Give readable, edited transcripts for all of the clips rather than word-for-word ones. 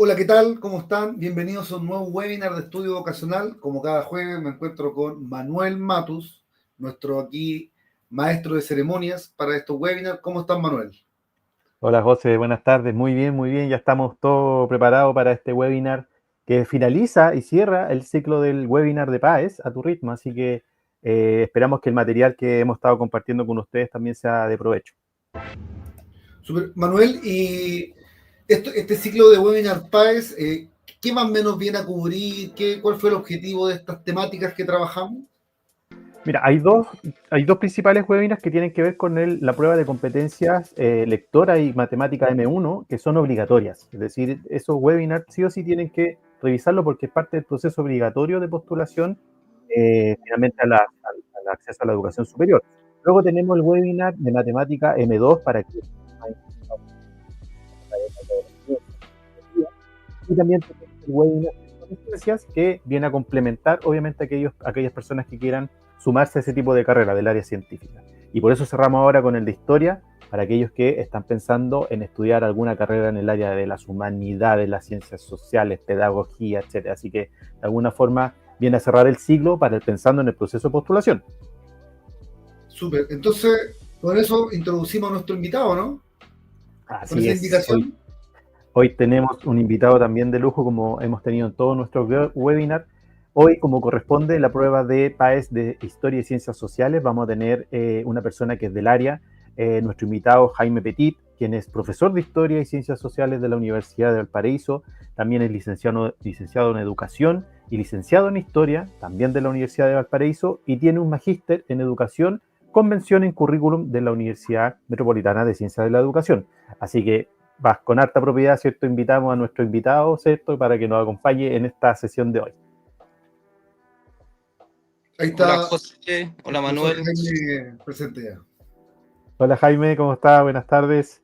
Hola, ¿qué tal? ¿Cómo están? Bienvenidos a un nuevo webinar de estudio vocacional. Como cada jueves me encuentro con Manuel Matus, nuestro aquí maestro de ceremonias para estos webinars. ¿Cómo están, Manuel? Hola José, buenas tardes. Muy bien, muy bien. Ya estamos todos preparados para este webinar que finaliza y cierra el ciclo del webinar de PAES a tu ritmo. Así que esperamos que el material que hemos estado compartiendo con ustedes también sea de provecho. Super. Manuel, y este ciclo de webinar PAES, ¿qué más o menos viene a cubrir? ¿Cuál fue el objetivo de estas temáticas que trabajamos? Mira, hay dos principales webinars que tienen que ver con la prueba de competencias lectora y matemática M1 que son obligatorias. Es decir, esos webinars sí o sí tienen que revisarlo porque es parte del proceso obligatorio de postulación finalmente al acceso a la educación superior. Luego tenemos el webinar de matemática M2 para que y también tenemos el webinar de ciencias que viene a complementar obviamente aquellas personas que quieran sumarse a ese tipo de carrera del área científica. Y por eso cerramos ahora con el de historia para aquellos que están pensando en estudiar alguna carrera en el área de las humanidades, las ciencias sociales, pedagogía, etcétera. Así que de alguna forma viene a cerrar el ciclo para pensando en el proceso de postulación. Súper. Entonces, con eso introducimos a nuestro invitado, ¿no? Con Así esa es. Hoy, indicación. hoy tenemos un invitado también de lujo, como hemos tenido en todos nuestros webinars. Hoy, como corresponde la prueba de PAES de Historia y Ciencias Sociales, vamos a tener una persona que es del área, nuestro invitado Jaime Petit, quien es profesor de Historia y Ciencias Sociales de la Universidad de Valparaíso, también es licenciado en Educación y licenciado en Historia, también de la Universidad de Valparaíso, y tiene un magíster en Educación con mención en currículum de la Universidad Metropolitana de Ciencias de la Educación. Así que vas con harta propiedad, ¿cierto? Invitamos a nuestro invitado, ¿cierto? Para que nos acompañe en esta sesión de hoy. Ahí Hola está José, el hola profesor Manuel. Jaime presente ya. Hola Jaime, ¿cómo estás? Buenas tardes.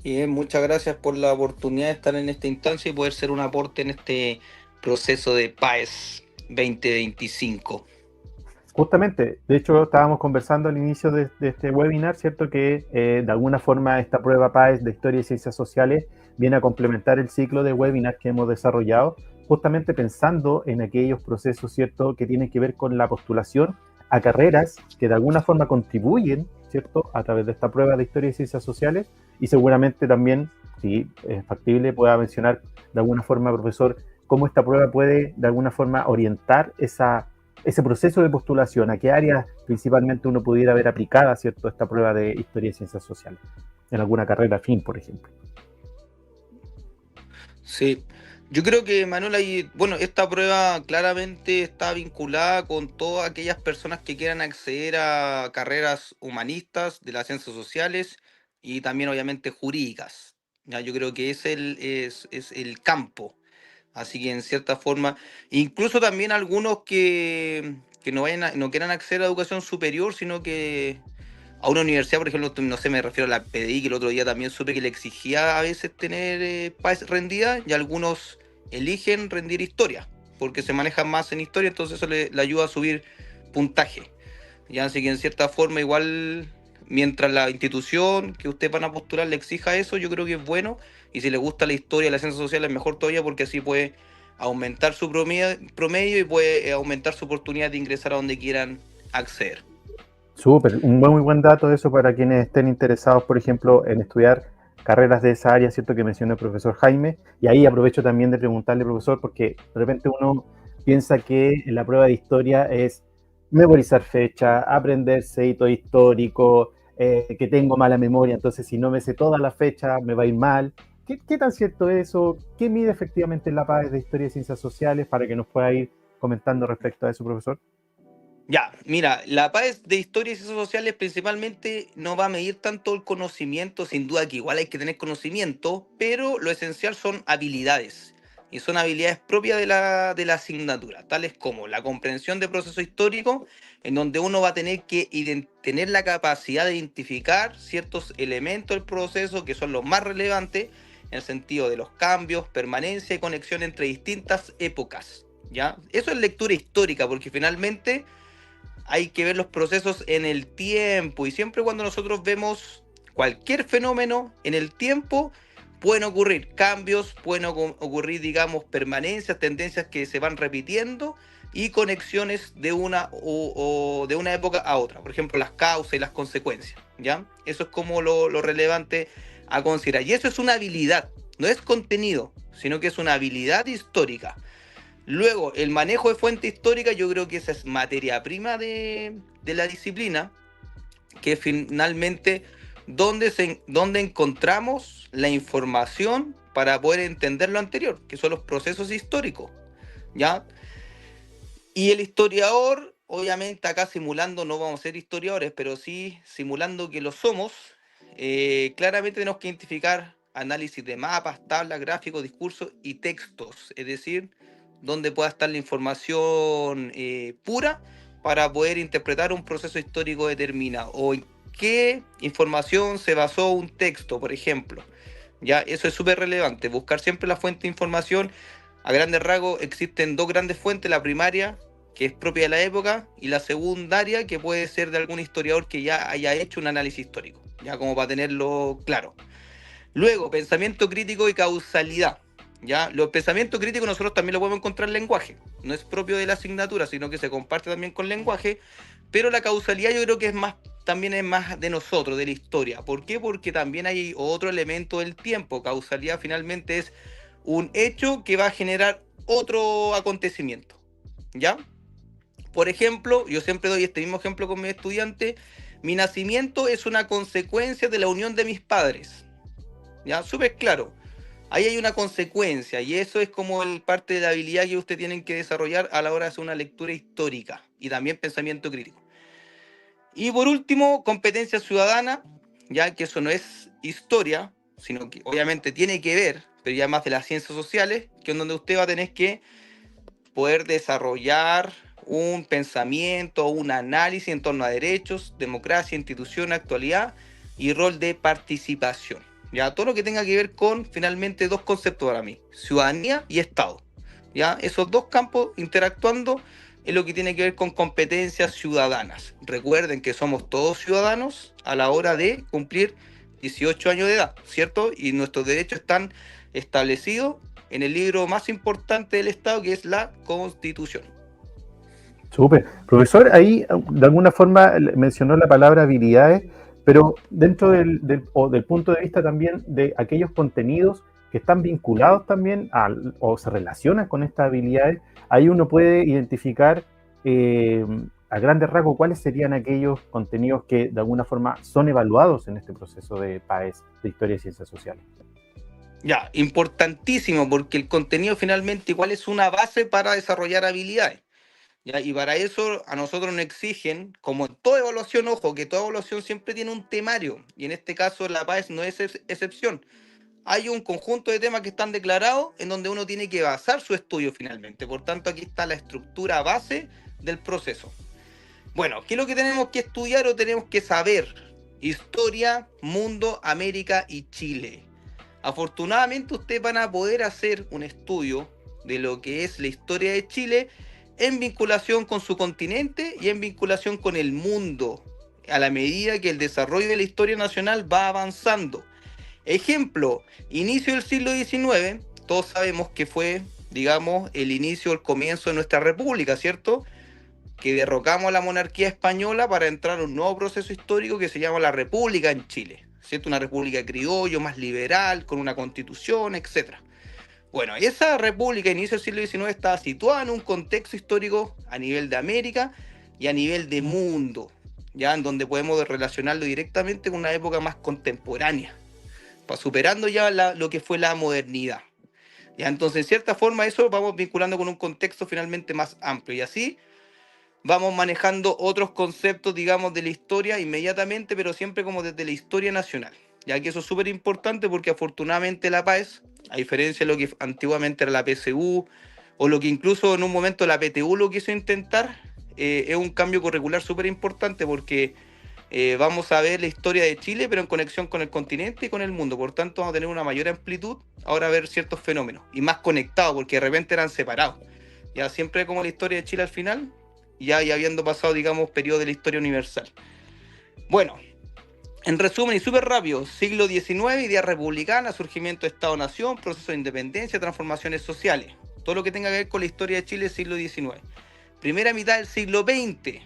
Bien, muchas gracias por la oportunidad de estar en esta instancia y poder ser un aporte en este proceso de PAES 2025. Justamente, de hecho, estábamos conversando al inicio de este webinar, ¿cierto? Que de alguna forma esta prueba PAES de Historia y Ciencias Sociales viene a complementar el ciclo de webinars que hemos desarrollado, justamente pensando en aquellos procesos, ¿cierto? Que tienen que ver con la postulación a carreras que de alguna forma contribuyen, ¿cierto? A través de esta prueba de Historia y Ciencias Sociales y seguramente también, si es factible, pueda mencionar de alguna forma, profesor, cómo esta prueba puede de alguna forma orientar ese proceso de postulación, a qué áreas principalmente uno pudiera ver aplicada, ¿cierto?, esta prueba de historia y ciencias sociales, en alguna carrera fin, por ejemplo. Sí, yo creo que Manuel, bueno, esta prueba claramente está vinculada con todas aquellas personas que quieran acceder a carreras humanistas, de las ciencias sociales y también obviamente jurídicas. Ya, yo creo que es el campo. Así que en cierta forma, incluso también algunos que no quieran acceder a educación superior, sino que a una universidad, por ejemplo, no sé, me refiero a la PDI, que el otro día también supe que le exigía a veces tener PAES rendida, y algunos eligen rendir historia, porque se manejan más en historia, entonces eso le ayuda a subir puntaje. Ya, así que en cierta forma, igual, mientras la institución que ustedes van a postular le exija eso, yo creo que es bueno. Y si le gusta la historia, las ciencias sociales, mejor todavía, porque así puede aumentar su promedio y puede aumentar su oportunidad de ingresar a donde quieran acceder. Súper, un muy buen dato eso para quienes estén interesados, por ejemplo, en estudiar carreras de esa área, ¿cierto? Que mencionó el profesor Jaime. Y ahí aprovecho también de preguntarle, profesor, porque de repente uno piensa que la prueba de historia es memorizar fecha, aprenderse hito histórico, que tengo mala memoria, entonces si no me sé toda la fecha me va a ir mal. ¿Qué tan cierto es eso? ¿Qué mide efectivamente la PAES de Historia y Ciencias Sociales para que nos pueda ir comentando respecto a eso, profesor? Ya, mira, la PAES de Historia y Ciencias Sociales principalmente no va a medir tanto el conocimiento, sin duda que igual hay que tener conocimiento, pero lo esencial son habilidades. Y son habilidades propias de la asignatura, tales como la comprensión de proceso histórico, en donde uno va a tener que tener la capacidad de identificar ciertos elementos del proceso que son los más relevantes, en el sentido de los cambios, permanencia y conexión entre distintas épocas. ¿Ya? Eso es lectura histórica, porque finalmente hay que ver los procesos en el tiempo y siempre cuando nosotros vemos cualquier fenómeno en el tiempo, pueden ocurrir cambios, pueden ocurrir, digamos, permanencias, tendencias que se van repitiendo y conexiones de una o de una época a otra. Por ejemplo, las causas y las consecuencias, ¿ya? Eso es como lo relevante a considerar. Y eso es una habilidad, no es contenido, sino que es una habilidad histórica. Luego, el manejo de fuente histórica, yo creo que esa es materia prima de la disciplina, que finalmente donde encontramos la información para poder entender lo anterior, que son los procesos históricos, ¿ya? Y el historiador, obviamente acá simulando, no vamos a ser historiadores, pero sí simulando que lo somos, claramente tenemos que identificar análisis de mapas, tablas, gráficos, discursos y textos, es decir, donde pueda estar la información pura para poder interpretar un proceso histórico determinado, o en qué información se basó un texto, por ejemplo. Ya, eso es súper relevante, buscar siempre la fuente de información. A grandes rasgos existen dos grandes fuentes, la primaria, que es propia de la época, y la secundaria, que puede ser de algún historiador que ya haya hecho un análisis histórico, ya como para tenerlo claro. Luego, pensamiento crítico y causalidad. ¿Ya? Los pensamientos críticos nosotros también lo podemos encontrar en lenguaje. No es propio de la asignatura, sino que se comparte también con lenguaje. Pero la causalidad yo creo que también es más de nosotros, de la historia. ¿Por qué? Porque también hay otro elemento del tiempo. Causalidad finalmente es un hecho que va a generar otro acontecimiento. ¿Ya? Por ejemplo, yo siempre doy este mismo ejemplo con mis estudiantes. Mi nacimiento es una consecuencia de la unión de mis padres. ¿Ya? Súper claro. Ahí hay una consecuencia y eso es como parte de la habilidad que ustedes tienen que desarrollar a la hora de hacer una lectura histórica y también pensamiento crítico. Y por último, competencia ciudadana, ya que eso no es historia, sino que obviamente tiene que ver, pero ya más de las ciencias sociales, que es donde usted va a tener que poder desarrollar un pensamiento, un análisis en torno a derechos, democracia, institución, actualidad y rol de participación. Ya, todo lo que tenga que ver con finalmente dos conceptos para mí, ciudadanía y Estado. Ya, esos dos campos interactuando es lo que tiene que ver con competencias ciudadanas. Recuerden que somos todos ciudadanos a la hora de cumplir 18 años de edad, ¿cierto? Y nuestros derechos están establecidos en el libro más importante del Estado, que es la Constitución. Súper. Profesor, ahí de alguna forma mencionó la palabra habilidades, pero dentro del punto de vista también de aquellos contenidos que están vinculados también o se relacionan con estas habilidades, ahí uno puede identificar a grandes rasgos cuáles serían aquellos contenidos que de alguna forma son evaluados en este proceso de PAES, de Historia y Ciencias Sociales. Ya, importantísimo, porque el contenido finalmente igual es una base para desarrollar habilidades. ¿Ya? Y para eso a nosotros nos exigen, como en toda evaluación, ojo, que toda evaluación siempre tiene un temario, y en este caso la PAES no es excepción. Hay un conjunto de temas que están declarados en donde uno tiene que basar su estudio finalmente. Por tanto, aquí está la estructura base del proceso. Bueno, ¿qué es lo que tenemos que estudiar o tenemos que saber? Historia, mundo, América y Chile. Afortunadamente ustedes van a poder hacer un estudio de lo que es la historia de Chile en vinculación con su continente y en vinculación con el mundo, a la medida que el desarrollo de la historia nacional va avanzando. Ejemplo, inicio del siglo XIX, todos sabemos que fue, digamos, el inicio, el comienzo de nuestra república, ¿cierto? Que derrocamos a la monarquía española para entrar a un nuevo proceso histórico que se llama la República en Chile, ¿cierto? Una república criollo, más liberal, con una constitución, etc. Bueno, esa república, inicio del siglo XIX, estaba situada en un contexto histórico a nivel de América y a nivel de mundo, ya en donde podemos relacionarlo directamente con una época más contemporánea, superando ya lo que fue la modernidad. Ya, entonces, en cierta forma, eso vamos vinculando con un contexto finalmente más amplio, y así vamos manejando otros conceptos, digamos, de la historia inmediatamente, pero siempre como desde la historia nacional. Ya que eso es súper importante porque afortunadamente la PAES, a diferencia de lo que antiguamente era la PSU, o lo que incluso en un momento la PTU lo quiso intentar, es un cambio curricular súper importante porque vamos a ver la historia de Chile, pero en conexión con el continente y con el mundo. Por tanto, vamos a tener una mayor amplitud ahora a ver ciertos fenómenos y más conectados, porque de repente eran separados. Ya siempre como la historia de Chile al final, ya habiendo pasado, digamos, periodo de la historia universal. Bueno, En resumen y súper rápido, siglo XIX, idea republicana, surgimiento de Estado-Nación, proceso de independencia, transformaciones sociales. Todo lo que tenga que ver con la historia de Chile, siglo XIX. Primera mitad del siglo XX,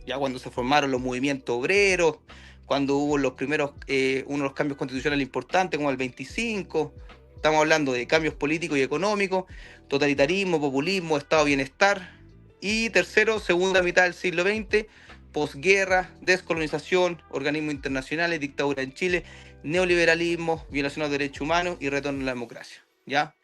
ya cuando se formaron los movimientos obreros, cuando hubo los primeros, uno de los cambios constitucionales importantes, como el 25. Estamos hablando de cambios políticos y económicos, totalitarismo, populismo, estado de bienestar. Y tercero, segunda mitad del siglo XX, posguerra, descolonización, organismos internacionales, dictadura en Chile, neoliberalismo, violación a los derechos humanos y retorno a la democracia. ¿Ya?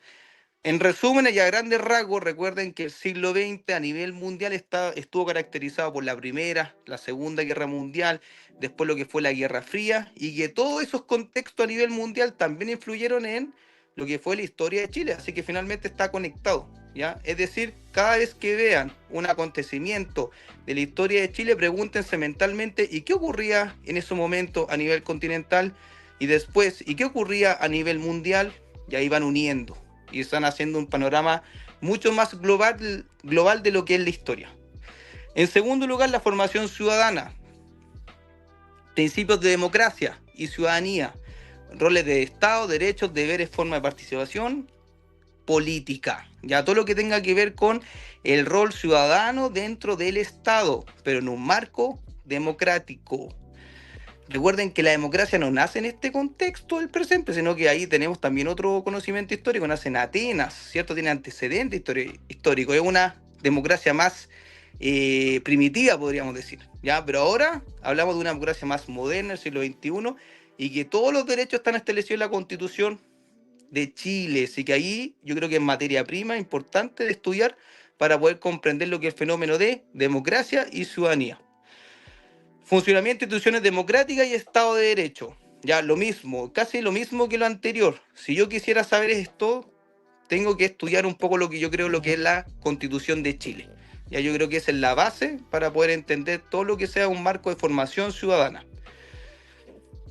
En resumen y a grandes rasgos, recuerden que el siglo XX a nivel mundial estuvo caracterizado por la Primera, la Segunda Guerra Mundial, después lo que fue la Guerra Fría, y que todos esos contextos a nivel mundial también influyeron en lo que fue la historia de Chile, así que finalmente está conectado. ¿Ya? Es decir, cada vez que vean un acontecimiento de la historia de Chile, pregúntense mentalmente ¿y qué ocurría en ese momento a nivel continental? Y después, ¿y qué ocurría a nivel mundial? Y ahí van uniendo y están haciendo un panorama mucho más global de lo que es la historia. En segundo lugar, la formación ciudadana, principios de democracia y ciudadanía, roles de Estado, derechos, deberes, forma de participación política, ya todo lo que tenga que ver con el rol ciudadano dentro del Estado, pero en un marco democrático. Recuerden que la democracia no nace en este contexto del presente, sino que ahí tenemos también otro conocimiento histórico, nace en Atenas, ¿cierto? Tiene antecedente histórico, es una democracia más primitiva, podríamos decir, ¿ya? Pero ahora hablamos de una democracia más moderna, del siglo XXI, y que todos los derechos están establecidos en la Constitución de Chile, así que ahí yo creo que es materia prima importante de estudiar para poder comprender lo que es el fenómeno de democracia y ciudadanía. Funcionamiento de instituciones democráticas y Estado de Derecho. Ya lo mismo, casi lo mismo que lo anterior. Si yo quisiera saber esto, tengo que estudiar un poco lo que yo creo lo que es la Constitución de Chile. Ya yo creo que esa es la base para poder entender todo lo que sea un marco de formación ciudadana.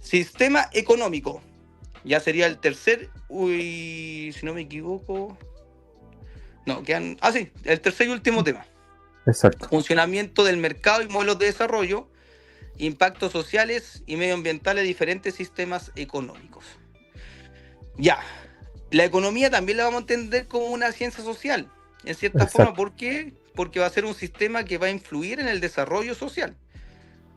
Sistema económico. Ya sería el tercer, si no me equivoco. No, quedan. Sí, el tercer y último tema. Exacto. Funcionamiento del mercado y modelos de desarrollo, impactos sociales y medioambientales de diferentes sistemas económicos. Ya, la economía también la vamos a entender como una ciencia social, en cierta forma. ¿Por qué? Porque va a ser un sistema que va a influir en el desarrollo social.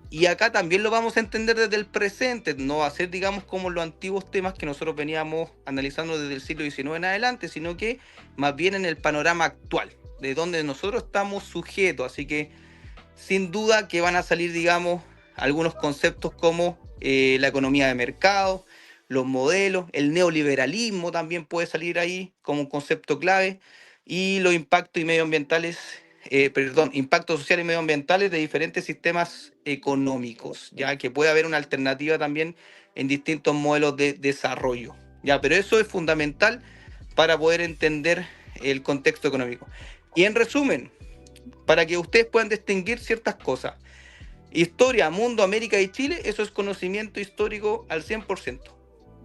Y acá también lo vamos a entender desde el presente, no va a ser, digamos, como los antiguos temas que nosotros veníamos analizando desde el siglo XIX en adelante, sino que más bien en el panorama actual, de donde nosotros estamos sujetos. Así que, sin duda que van a salir, digamos, algunos conceptos como la economía de mercado, los modelos, el neoliberalismo también puede salir ahí como un concepto clave, y los impactos y medioambientales, impactos sociales y medioambientales de diferentes sistemas económicos, ya que puede haber una alternativa también en distintos modelos de desarrollo, ya, pero eso es fundamental para poder entender el contexto económico. Y en resumen, para que ustedes puedan distinguir ciertas cosas, historia, mundo, América y Chile, eso es conocimiento histórico al 100%.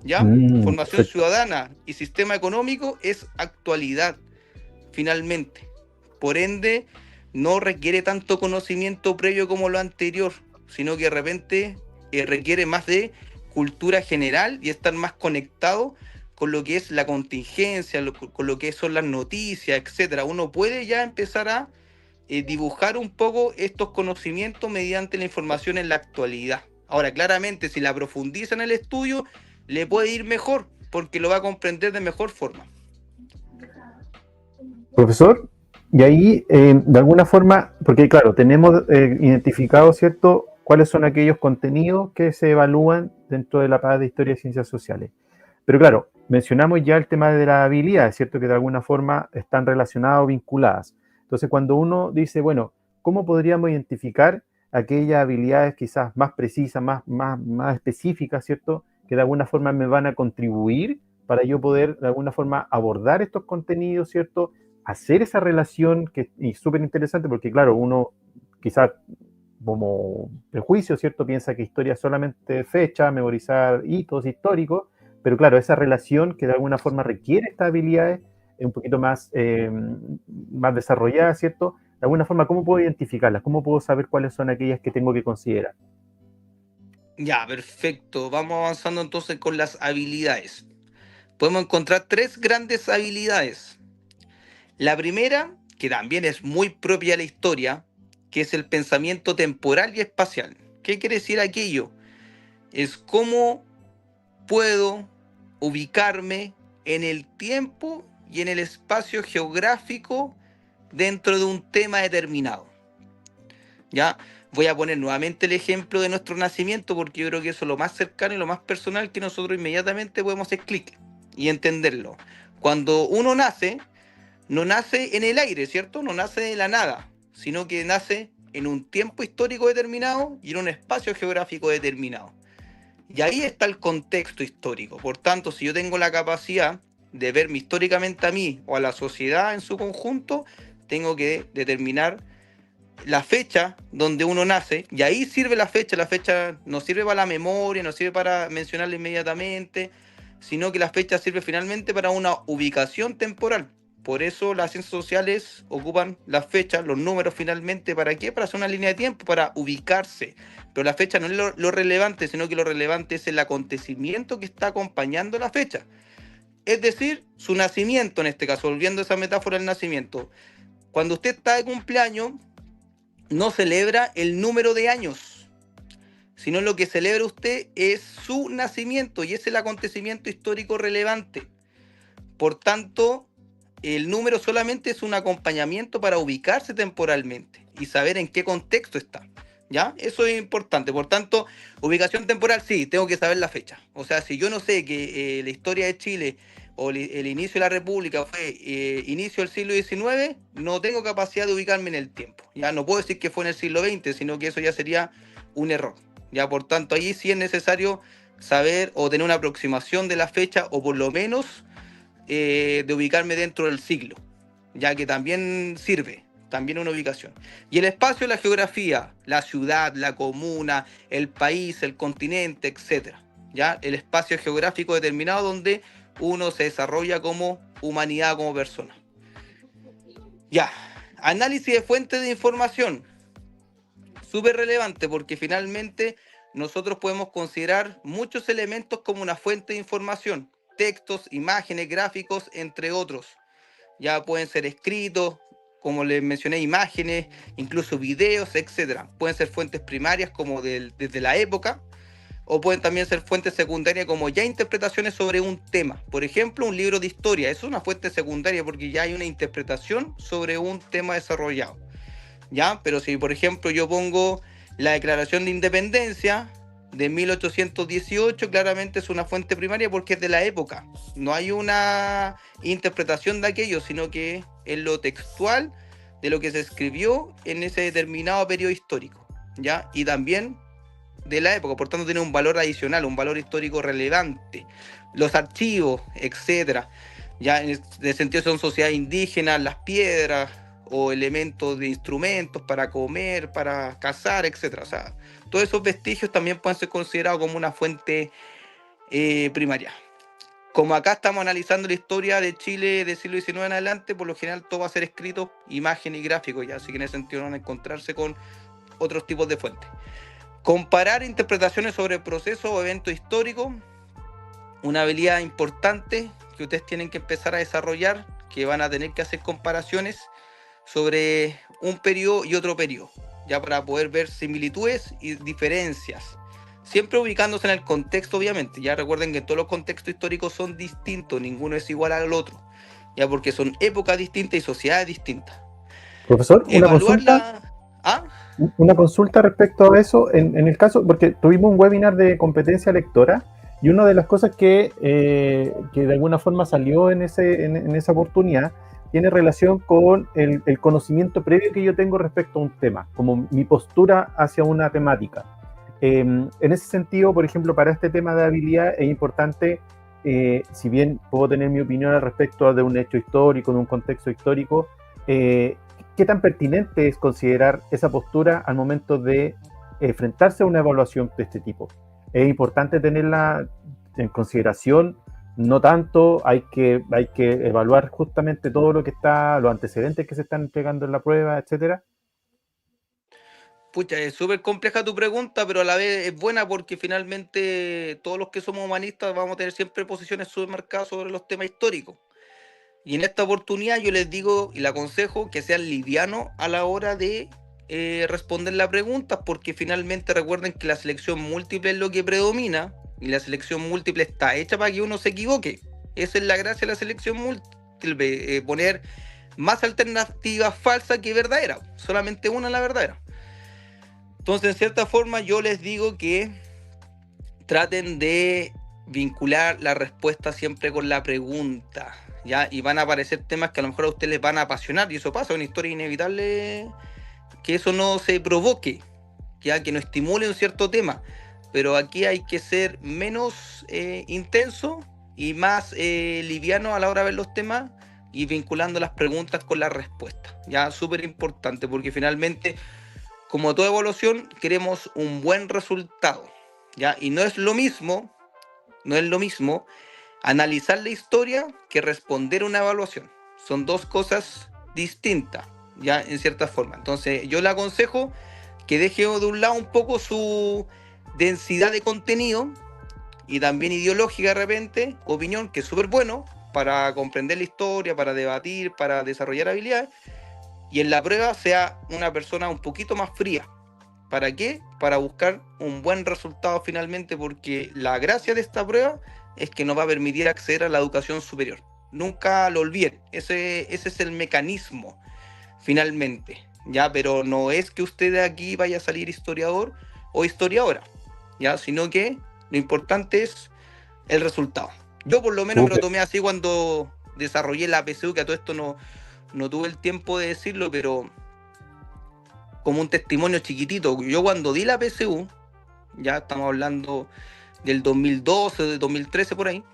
¿Ya? Formación Perfecto. ciudadana y sistema económico es actualidad, finalmente. Por ende, no requiere tanto conocimiento previo como lo anterior, sino que de repente requiere más de cultura general y estar más conectado con lo que es la contingencia, con lo que son las noticias, etcétera. Uno puede ya empezar a dibujar un poco estos conocimientos mediante la información en la actualidad. Ahora, claramente, si la profundiza en el estudio, le puede ir mejor, porque lo va a comprender de mejor forma. Profesor, y ahí, de alguna forma, porque claro, tenemos identificado, ¿cierto?, cuáles son aquellos contenidos que se evalúan dentro de la PAD de Historia y Ciencias Sociales. Pero claro, mencionamos ya el tema de las habilidades, ¿cierto?, que de alguna forma están relacionadas o vinculadas. Entonces, cuando uno dice, bueno, ¿cómo podríamos identificar aquellas habilidades quizás más precisas, más específicas, ¿cierto?, que de alguna forma me van a contribuir para yo poder de alguna forma abordar estos contenidos, ¿cierto?, hacer esa relación que es súper interesante porque, claro, uno quizás como prejuicio, ¿cierto?, piensa que historia es solamente fecha, memorizar hitos históricos, pero claro, esa relación que de alguna forma requiere estas habilidades es un poquito más desarrollada, ¿cierto? De alguna forma, ¿cómo puedo identificarlas? ¿Cómo puedo saber cuáles son aquellas que tengo que considerar? Ya, perfecto. Vamos avanzando entonces con las habilidades. Podemos encontrar tres grandes habilidades. La primera, que también es muy propia de la historia, que es el pensamiento temporal y espacial. ¿Qué quiere decir aquello? Es cómo puedo ubicarme en el tiempo y en el espacio geográfico dentro de un tema determinado. ¿Ya? Voy a poner nuevamente el ejemplo de nuestro nacimiento porque yo creo que eso es lo más cercano y lo más personal que nosotros inmediatamente podemos hacer clic y entenderlo. Cuando uno nace, no nace en el aire, ¿cierto? No nace de la nada, sino que nace en un tiempo histórico determinado y en un espacio geográfico determinado. Y ahí está el contexto histórico. Por tanto, si yo tengo la capacidad de verme históricamente a mí o a la sociedad en su conjunto, tengo que determinar la fecha donde uno nace, y ahí sirve la fecha no sirve para la memoria, no sirve para mencionarla inmediatamente, sino que la fecha sirve finalmente para una ubicación temporal. Por eso las ciencias sociales ocupan las fechas, los números finalmente, ¿para qué? Para hacer una línea de tiempo, para ubicarse. Pero la fecha no es lo relevante, sino que lo relevante es el acontecimiento que está acompañando la fecha. Es decir, su nacimiento en este caso, volviendo a esa metáfora del nacimiento. Cuando usted está de cumpleaños, no celebra el número de años, sino lo que celebra usted es su nacimiento y es el acontecimiento histórico relevante. Por tanto, el número solamente es un acompañamiento para ubicarse temporalmente y saber en qué contexto está. ¿Ya? Eso es importante. Por tanto, ubicación temporal, sí, tengo que saber la fecha. O sea, si yo no sé que la historia de Chile o el inicio de la República fue inicio del siglo XIX, no tengo capacidad de ubicarme en el tiempo. Ya no puedo decir que fue en el siglo XX, sino que eso ya sería un error. Ya, por tanto, allí sí es necesario saber o tener una aproximación de la fecha o por lo menos de ubicarme dentro del siglo, ya que también sirve, también una ubicación. Y el espacio, la geografía, la ciudad, la comuna, el país, el continente, etcétera. Ya, el espacio geográfico determinado donde uno se desarrolla como humanidad, como persona. Ya, análisis de fuentes de información. Súper relevante porque finalmente nosotros podemos considerar muchos elementos como una fuente de información. Textos, imágenes, gráficos, entre otros. Ya pueden ser escritos, como les mencioné, imágenes, incluso videos, etcétera. Pueden ser fuentes primarias como desde la época, o pueden también ser fuentes secundarias como ya interpretaciones sobre un tema. Por ejemplo, un libro de historia, eso es una fuente secundaria porque ya hay una interpretación sobre un tema desarrollado. ¿Ya? Pero si, por ejemplo, yo pongo la Declaración de Independencia de 1818, claramente es una fuente primaria porque es de la época. No hay una interpretación de aquello, sino que es lo textual de lo que se escribió en ese determinado periodo histórico, ¿ya? Y también de la época, por tanto tiene un valor adicional, un valor histórico relevante. Los archivos, etcétera, ya en ese sentido son sociedades indígenas, las piedras o elementos de instrumentos para comer, para cazar, etcétera. O sea, todos esos vestigios también pueden ser considerados como una fuente primaria. Como acá estamos analizando la historia de Chile del siglo XIX en adelante, por lo general todo va a ser escrito, imagen y gráfico, ya, así que en ese sentido van a encontrarse con otros tipos de fuentes. Comparar interpretaciones sobre procesos o eventos históricos, una habilidad importante que ustedes tienen que empezar a desarrollar, que van a tener que hacer comparaciones sobre un periodo y otro periodo, ya para poder ver similitudes y diferencias, siempre ubicándose en el contexto, obviamente. Ya recuerden que todos los contextos históricos son distintos, ninguno es igual al otro, ya porque son épocas distintas y sociedades distintas. Profesor, Evaluar la... ¿Ah? Una consulta respecto a eso, en el caso, porque tuvimos un webinar de competencia lectora y una de las cosas que de alguna forma salió en esa oportunidad tiene relación con el conocimiento previo que yo tengo respecto a un tema, como mi postura hacia una temática. En ese sentido, por ejemplo, para este tema de habilidad es importante, si bien puedo tener mi opinión al respecto de un hecho histórico, de un contexto histórico, ¿qué tan pertinente es considerar esa postura al momento de enfrentarse a una evaluación de este tipo? Es importante tenerla en consideración, no tanto, hay que evaluar justamente todo lo que está, los antecedentes que se están entregando en la prueba, etcétera. Pucha, es súper compleja tu pregunta, pero a la vez es buena porque finalmente todos los que somos humanistas vamos a tener siempre posiciones súper marcadas sobre los temas históricos. Y en esta oportunidad yo les digo y les aconsejo que sean livianos a la hora de responder las preguntas, porque finalmente recuerden que la selección múltiple es lo que predomina y la selección múltiple está hecha para que uno se equivoque. Esa es la gracia de la selección múltiple, poner más alternativas falsas que verdaderas, solamente una es la verdadera. Entonces, en cierta forma, yo les digo que traten de vincular la respuesta siempre con la pregunta, ¿ya? Y van a aparecer temas que a lo mejor a ustedes les van a apasionar, y eso pasa, es una historia inevitable que eso no se provoque, ya que no estimule un cierto tema. Pero aquí hay que ser menos intenso y más liviano a la hora de ver los temas y vinculando las preguntas con las respuestas. Ya, súper importante, porque finalmente, como toda evaluación, queremos un buen resultado, ¿ya? Y no es lo mismo analizar la historia que responder una evaluación. Son dos cosas distintas, ya, en cierta forma. Entonces, yo le aconsejo que deje de un lado un poco su densidad de contenido y también ideológica de repente, opinión, que es súper bueno para comprender la historia, para debatir, para desarrollar habilidades, y en la prueba sea una persona un poquito más fría. ¿Para qué? Para buscar un buen resultado finalmente, porque la gracia de esta prueba es que nos va a permitir acceder a la educación superior. Nunca lo olviden, ese es el mecanismo finalmente, ¿ya? Pero no es que usted de aquí vaya a salir historiador o historiadora, ¿ya? Sino que lo importante es el resultado. Yo por lo menos me lo tomé así cuando desarrollé la PSU, que a todo esto no tuve el tiempo de decirlo, pero como un testimonio chiquitito. Yo cuando di la PSU, ya estamos hablando del 2012, de 2013 por ahí,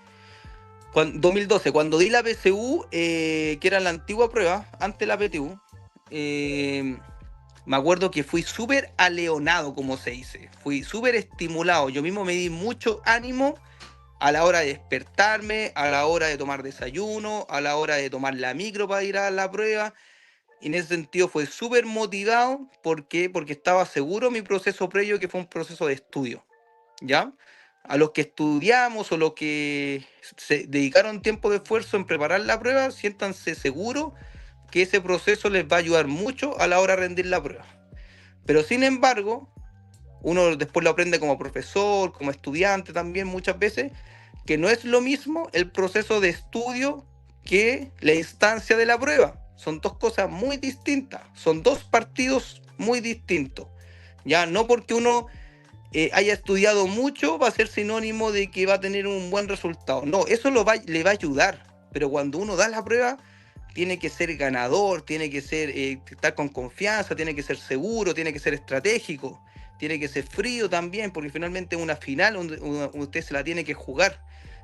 2012, cuando di la PSU, que era la antigua prueba, antes de la PTU, me acuerdo que fui súper aleonado, como se dice, fui súper estimulado, yo mismo me di mucho ánimo a la hora de despertarme, a la hora de tomar desayuno, a la hora de tomar la micro para ir a la prueba. Y en ese sentido fue súper motivado. ¿Por qué? Porque estaba seguro en mi proceso previo, que fue un proceso de estudio, ¿ya? A los que estudiamos o los que se dedicaron tiempo de esfuerzo en preparar la prueba, siéntanse seguros que ese proceso les va a ayudar mucho a la hora de rendir la prueba. Pero sin embargo, uno después lo aprende como profesor, como estudiante también muchas veces, que no es lo mismo el proceso de estudio que la instancia de la prueba. Son dos cosas muy distintas, son dos partidos muy distintos. Ya no porque uno haya estudiado mucho va a ser sinónimo de que va a tener un buen resultado. No, eso le va a ayudar, pero cuando uno da la prueba tiene que ser ganador, tiene que ser estar con confianza, tiene que ser seguro, tiene que ser estratégico, tiene que ser frío también, porque finalmente es una final donde usted se la tiene que jugar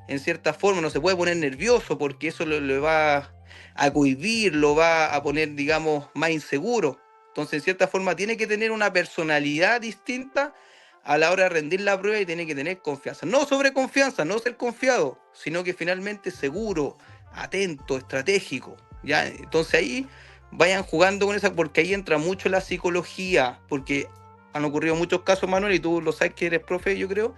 en cierta forma, no se puede poner nervioso porque eso le va a cohibir, lo va a poner, digamos, más inseguro. Entonces, en cierta forma, tiene que tener una personalidad distinta a la hora de rendir la prueba y tiene que tener confianza. No sobreconfianza, no ser confiado, sino que finalmente seguro, atento, estratégico. ¿Ya? Entonces ahí vayan jugando con esa, porque ahí entra mucho la psicología, porque han ocurrido muchos casos, Manuel, y tú lo sabes que eres profe, yo creo,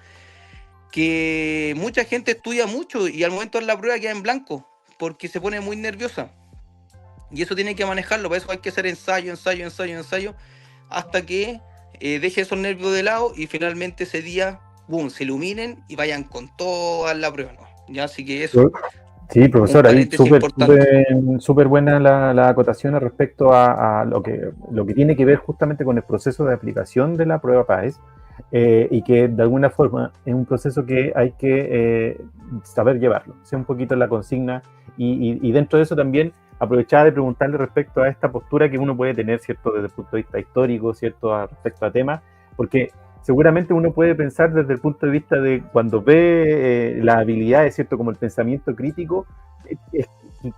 que mucha gente estudia mucho y al momento de la prueba queda en blanco, porque se pone muy nerviosa. Y eso tiene que manejarlo, para eso hay que hacer ensayo, hasta que deje esos nervios de lado y finalmente ese día, boom, se iluminen y vayan con toda la prueba, ¿no? Ya, así que eso. Sí, profesor, ahí súper buena la acotación respecto a lo que tiene que ver justamente con el proceso de aplicación de la prueba PAES, y que de alguna forma es un proceso que hay que saber llevarlo, sea un poquito la consigna, y dentro de eso también aprovechar de preguntarle respecto a esta postura que uno puede tener, ¿cierto?, desde el punto de vista histórico, ¿cierto?, respecto a temas, porque seguramente uno puede pensar desde el punto de vista de cuando ve las habilidades, ¿cierto?, como el pensamiento crítico,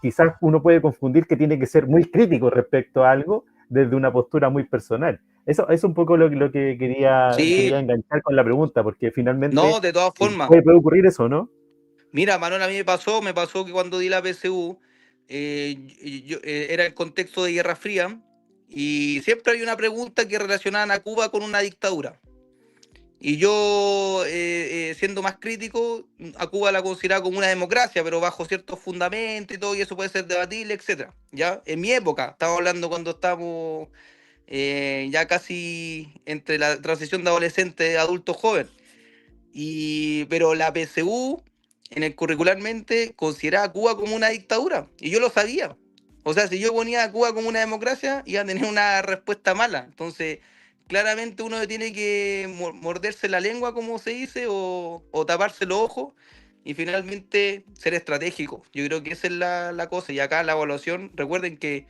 quizás uno puede confundir que tiene que ser muy crítico respecto a algo desde una postura muy personal. Eso es un poco lo que quería enganchar con la pregunta, porque finalmente no, de todas formas, puede ocurrir eso, ¿no? Mira, Manuel, a mí me pasó que cuando di la PSU, era el contexto de Guerra Fría, y siempre hay una pregunta que relacionaban a Cuba con una dictadura. Y yo, siendo más crítico, a Cuba la consideraba como una democracia, pero bajo ciertos fundamentos y todo, y eso puede ser debatible, etcétera. ¿Ya? En mi época, estamos hablando cuando estábamos ya casi entre la transición de adolescente a adulto joven. Pero la PSU, en el curricularmente, consideraba a Cuba como una dictadura, y yo lo sabía. O sea, si yo ponía a Cuba como una democracia, iba a tener una respuesta mala. Entonces, claramente uno tiene que morderse la lengua, como se dice, o taparse los ojos, y finalmente ser estratégico. Yo creo que esa es la cosa. Y acá la evaluación, recuerden que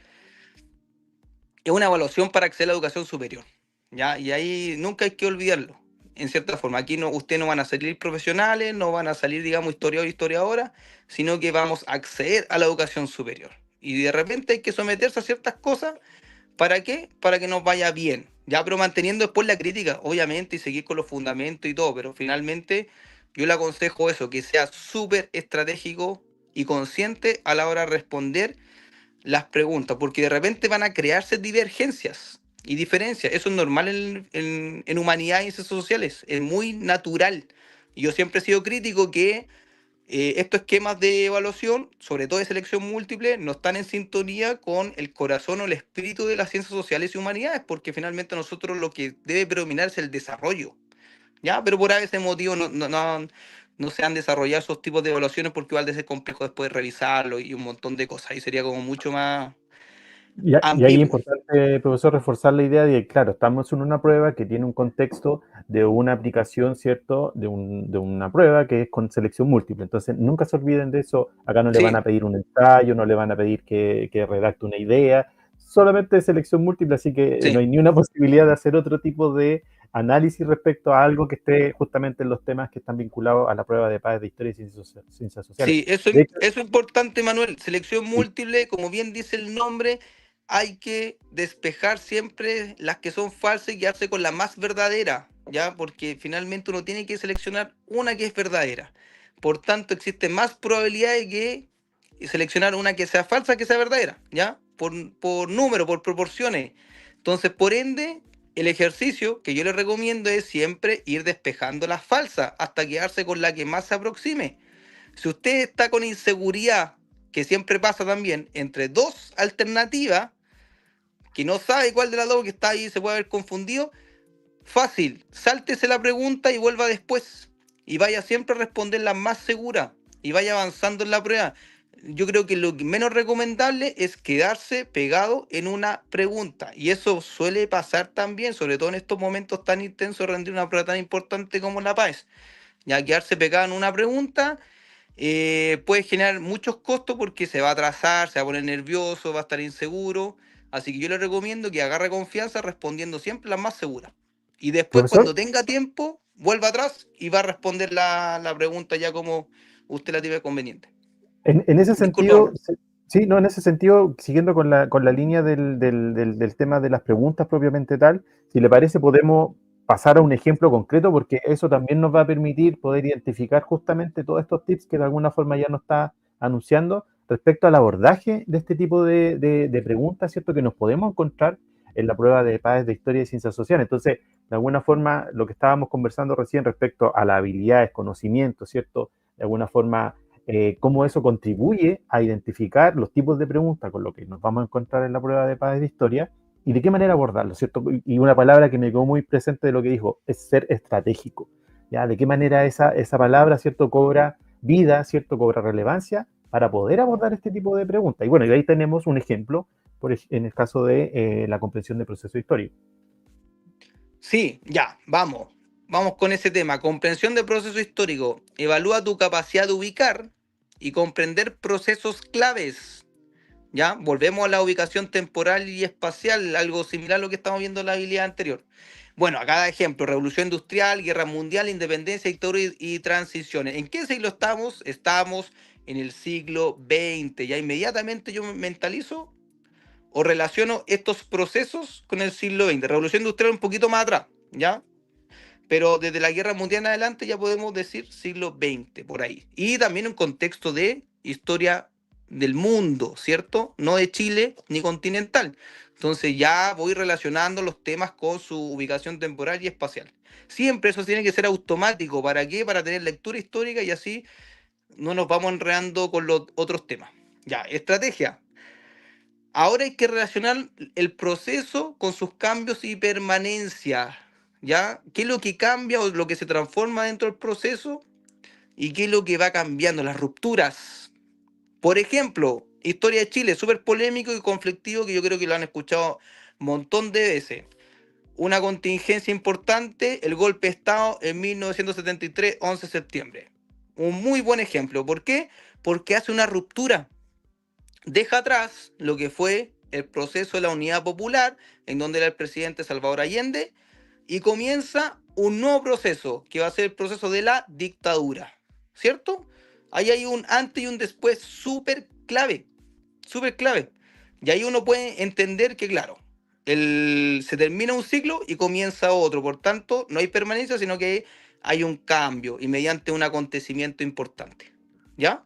es una evaluación para acceder a la educación superior, ¿ya? Y ahí nunca hay que olvidarlo, en cierta forma. Aquí no, ustedes no van a salir profesionales, no van a salir, digamos, historiadores, historiadoras, sino que vamos a acceder a la educación superior. Y de repente hay que someterse a ciertas cosas. ¿Para qué? Para que nos vaya bien, ya, pero manteniendo después la crítica, obviamente, y seguir con los fundamentos y todo, pero finalmente yo le aconsejo eso, que sea súper estratégico y consciente a la hora de responder las preguntas, porque de repente van a crearse divergencias y diferencias. Eso es normal en humanidad y en ciencias sociales, es muy natural. Y yo siempre he sido crítico que estos esquemas de evaluación, sobre todo de selección múltiple, no están en sintonía con el corazón o el espíritu de las ciencias sociales y humanidades, porque finalmente nosotros lo que debe predominar es el desarrollo, ¿ya? Pero por ese motivo no se han desarrollado esos tipos de evaluaciones porque igual de ser complejo después de revisarlo y un montón de cosas. Ahí sería como mucho más Y ahí es ambiguo. importante, profesor, reforzar la idea de que, claro, estamos en una prueba que tiene un contexto de una aplicación, ¿cierto? De una prueba que es con selección múltiple. Entonces, nunca se olviden de eso. Acá no le van Sí, a pedir un ensayo, no le van a pedir que redacte una idea, solamente selección múltiple, así que no sí. hay ni una posibilidad de hacer otro tipo de análisis respecto a algo que esté justamente en los temas que están vinculados a la prueba de PAES de Historia y Ciencias Sociales. Sí, eso, De hecho, eso es importante, Manuel. Selección sí, múltiple, como bien dice el nombre, hay que despejar siempre las que son falsas y quedarse con la más verdadera, ¿ya? Porque finalmente uno tiene que seleccionar una que es verdadera. Por tanto, existe más probabilidad de que seleccionar una que sea falsa que sea verdadera, ¿ya? Por número, por proporciones. Entonces, por ende, el ejercicio que yo les recomiendo es siempre ir despejando las falsas hasta quedarse con la que más se aproxime. Si usted está con inseguridad, que siempre pasa también, entre dos alternativas, que no sabe cuál de las dos, que está ahí, se puede haber confundido, fácil, sáltese la pregunta y vuelva después. Y vaya siempre a responder la más segura y vaya avanzando en la prueba. Yo creo que lo menos recomendable es quedarse pegado en una pregunta. Y eso suele pasar también, sobre todo en estos momentos tan intensos de rendir una prueba tan importante como la PAES. Ya quedarse pegado en una pregunta puede generar muchos costos porque se va a atrasar, se va a poner nervioso, va a estar inseguro. Así que yo le recomiendo que agarre confianza respondiendo siempre las más seguras. Y después, profesor, cuando tenga tiempo, vuelva atrás y va a responder la pregunta ya como usted la tiene conveniente. en ese Disculpa, sentido, Manuel. sí, no, en ese sentido, siguiendo con la línea del tema de las preguntas propiamente tal, si le parece, podemos pasar a un ejemplo concreto, porque eso también nos va a permitir poder identificar justamente todos estos tips que de alguna forma ya nos está anunciando respecto al abordaje de este tipo de preguntas, ¿cierto? Que nos podemos encontrar en la prueba de PAES de Historia y Ciencias Sociales. Entonces, de alguna forma, lo que estábamos conversando recién respecto a las habilidades, conocimientos, ¿cierto? De alguna forma cómo eso contribuye a identificar los tipos de preguntas con lo que nos vamos a encontrar en la prueba de PAES de historia y de qué manera abordarlo, ¿cierto? Y una palabra que me quedó muy presente de lo que dijo es ser estratégico, ¿ya? De qué manera esa palabra, ¿cierto? Cobra vida, ¿cierto? Cobra relevancia para poder abordar este tipo de preguntas. Y bueno, y ahí tenemos un ejemplo en el caso de la comprensión del proceso histórico. Sí, ya, vamos. Vamos con ese tema. Comprensión del proceso histórico. Evalúa tu capacidad de ubicar y comprender procesos claves. ¿Ya? Volvemos a la ubicación temporal y espacial, algo similar a lo que estamos viendo en la habilidad anterior. Bueno, a cada ejemplo, revolución industrial, guerra mundial, independencia, dictadura y transiciones. ¿En qué siglo estamos? Estamos en el siglo XX. Ya inmediatamente yo me mentalizo o relaciono estos procesos con el siglo XX. Revolución industrial un poquito más atrás, ¿ya? Pero desde la guerra mundial en adelante ya podemos decir siglo XX, por ahí. Y también un contexto de historia del mundo, ¿cierto? No de Chile ni continental, Entonces ya voy relacionando los temas con su ubicación temporal y espacial. Siempre eso tiene que ser automático. ¿Para qué? Para tener lectura histórica y así no nos vamos enredando con los otros temas. Ya, estrategia. Ahora hay que relacionar el proceso con sus cambios y permanencia. ¿Ya? ¿Qué es lo que cambia o lo que se transforma dentro del proceso? ¿Y qué es lo que va cambiando? Las rupturas. Por ejemplo, historia de Chile, súper polémico y conflictivo, que yo creo que lo han escuchado un montón de veces. Una contingencia importante, el golpe de Estado en 1973, 11 de septiembre. Un muy buen ejemplo. ¿Por qué? Porque hace una ruptura. Deja atrás lo que fue el proceso de la unidad popular, en donde era el presidente Salvador Allende, y comienza un nuevo proceso, que va a ser el proceso de la dictadura. ¿Cierto? Ahí hay un antes y un después súper clave. Súper clave. Y ahí uno puede entender que, claro, se termina un ciclo y comienza otro. Por tanto, no hay permanencia, sino que hay un cambio y mediante un acontecimiento importante. ¿Ya?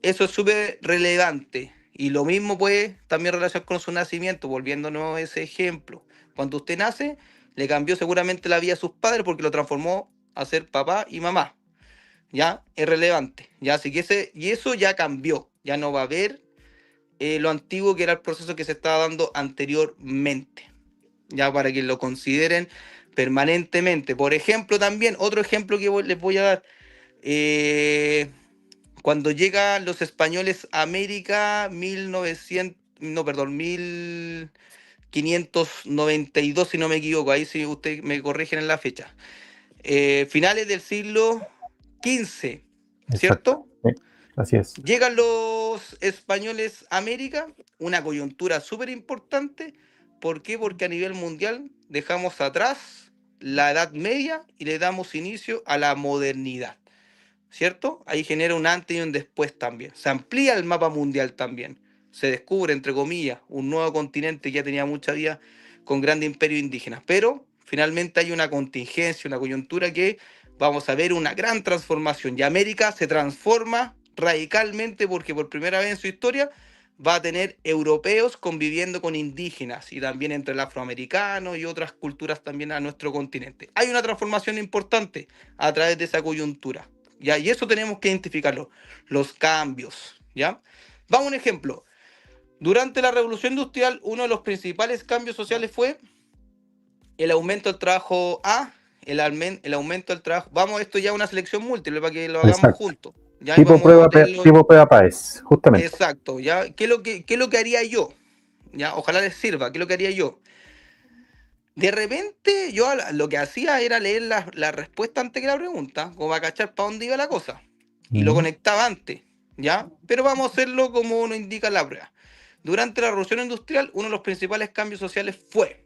Eso es súper relevante. Y lo mismo puede también relacionar con su nacimiento, volviéndonos a ese ejemplo. Cuando usted nace, le cambió seguramente la vida a sus padres porque lo transformó a ser papá y mamá. ¿Ya? Es relevante. ¿Ya? Así que y eso ya cambió. Ya no va a haber lo antiguo que era el proceso que se estaba dando anteriormente. Ya para que lo consideren permanentemente. Por ejemplo, también, otro ejemplo que les voy a dar. Cuando llegan los españoles a América, 1900, no, perdón, 1592, si no me equivoco, ahí si ustedes me corrigen en la fecha. Finales del siglo XV, Exacto. ¿cierto? Sí, así es. Llegan los españoles a América, una coyuntura súper importante. ¿Por qué? Porque a nivel mundial dejamos atrás la Edad Media y le damos inicio a la modernidad. ¿Cierto? Ahí genera un antes y un después también. Se amplía el mapa mundial también. Se descubre, entre comillas, un nuevo continente que ya tenía mucha vida con grandes imperios indígenas. Pero finalmente hay una contingencia, una coyuntura que vamos a ver una gran transformación. Y América se transforma radicalmente porque por primera vez en su historia va a tener europeos conviviendo con indígenas y también entre el afroamericano y otras culturas también a nuestro continente. Hay una transformación importante a través de esa coyuntura. ¿Ya? Y eso tenemos que identificarlo, los cambios. ¿Ya? Vamos a un ejemplo. Durante la Revolución Industrial, uno de los principales cambios sociales fue el aumento del trabajo el aumento del trabajo. Vamos, esto ya es una selección múltiple para que lo hagamos Exacto. juntos. ¿Ya? Tipo prueba PAES, justamente. Exacto. ¿Ya? ¿Qué es lo que haría yo? ¿Ya? Ojalá les sirva. ¿Qué es lo que haría yo? De repente, yo lo que hacía era leer la respuesta antes que la pregunta, como para cachar para dónde iba la cosa. Y lo conectaba antes, ¿ya? Pero vamos a hacerlo como nos indica la prueba. Durante la Revolución Industrial, uno de los principales cambios sociales fue.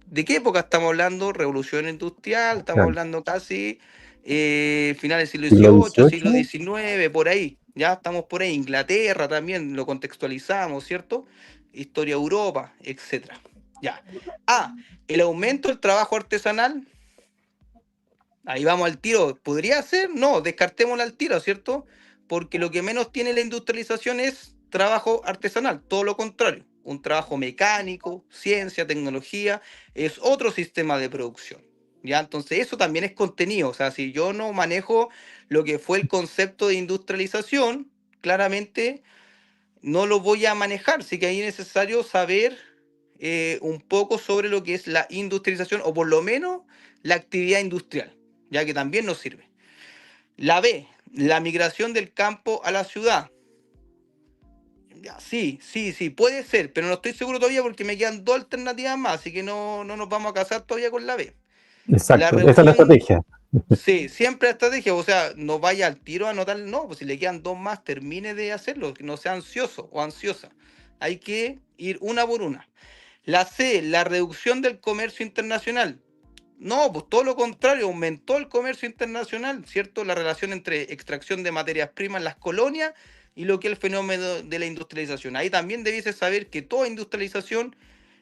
¿De qué época estamos hablando? Revolución Industrial, estamos hablando casi finales del siglo XVIII, siglo XIX, por ahí. Ya estamos por ahí. Inglaterra también lo contextualizamos, ¿cierto? Historia de Europa, etcétera. Ya. El aumento del trabajo artesanal. Ahí vamos al tiro. ¿Podría ser? No, descartémoslo al tiro, ¿cierto? Porque lo que menos tiene la industrialización es trabajo artesanal. Todo lo contrario. Un trabajo mecánico, ciencia, tecnología, es otro sistema de producción. ¿Ya? Entonces eso también es contenido. O sea, si yo no manejo lo que fue el concepto de industrialización, claramente no lo voy a manejar. Así que ahí es necesario saber un poco sobre lo que es la industrialización o por lo menos la actividad industrial, ya que también nos sirve. La B, la migración del campo a la ciudad. Ya, sí, puede ser, pero no estoy seguro todavía porque me quedan dos alternativas más, así que no nos vamos a casar todavía con la B. Exacto, esa es la estrategia. Sí, siempre la estrategia, o sea, no vaya al tiro a anotar, no, pues si le quedan dos más, termine de hacerlo, que no sea ansioso o ansiosa. Hay que ir una por una. La C, la reducción del comercio internacional. No, pues todo lo contrario, aumentó el comercio internacional, ¿cierto? La relación entre extracción de materias primas en las colonias y lo que es el fenómeno de la industrialización. Ahí también debiese saber que toda industrialización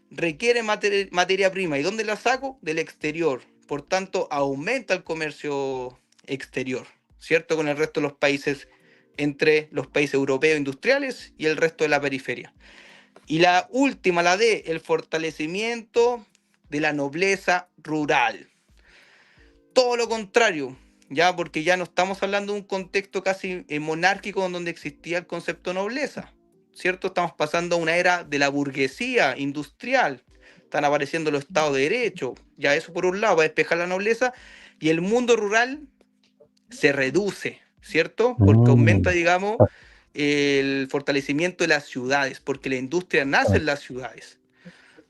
requiere materia prima. ¿Y dónde la saco? Del exterior. Por tanto, aumenta el comercio exterior, ¿cierto? Con el resto de los países, entre los países europeos industriales y el resto de la periferia. Y la última, la D, el fortalecimiento de la nobleza rural. Todo lo contrario, ya, porque ya no estamos hablando de un contexto casi monárquico donde existía el concepto de nobleza, ¿cierto? Estamos pasando a una era de la burguesía industrial, están apareciendo los estados de derecho, ya eso por un lado, va a despejar la nobleza, y el mundo rural se reduce, ¿cierto? Porque aumenta, digamos, el fortalecimiento de las ciudades, porque la industria nace en las ciudades.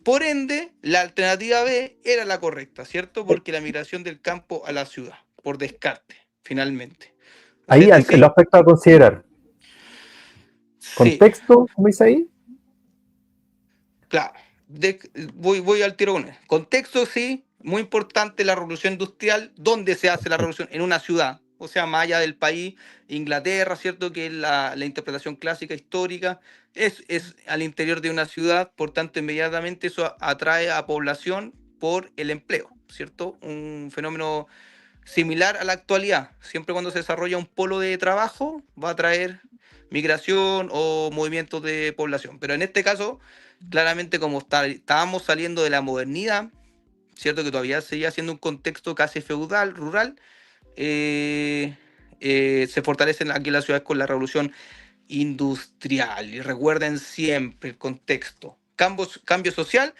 Por ende, la alternativa B era la correcta, ¿cierto? Porque la migración del campo a la ciudad, por descarte, finalmente. Ahí, Es decir, los aspectos a considerar. sí, Contexto, ¿cómo dice ahí? claro. Voy al tiro con él. Contexto, sí, muy importante la revolución industrial. ¿Dónde se hace la revolución? En una ciudad, o sea, más allá del país, Inglaterra, ¿cierto? Que es la interpretación clásica histórica, es al interior de una ciudad, por tanto, inmediatamente eso atrae a población por el empleo, ¿cierto? Un fenómeno similar a la actualidad. Siempre cuando se desarrolla un polo de trabajo, va a traer migración o movimientos de población. Pero en este caso, claramente como estábamos saliendo de la modernidad, cierto que todavía seguía siendo un contexto casi feudal, rural, se fortalecen aquí las ciudades con la revolución industrial. Y recuerden siempre el contexto. Cambio social,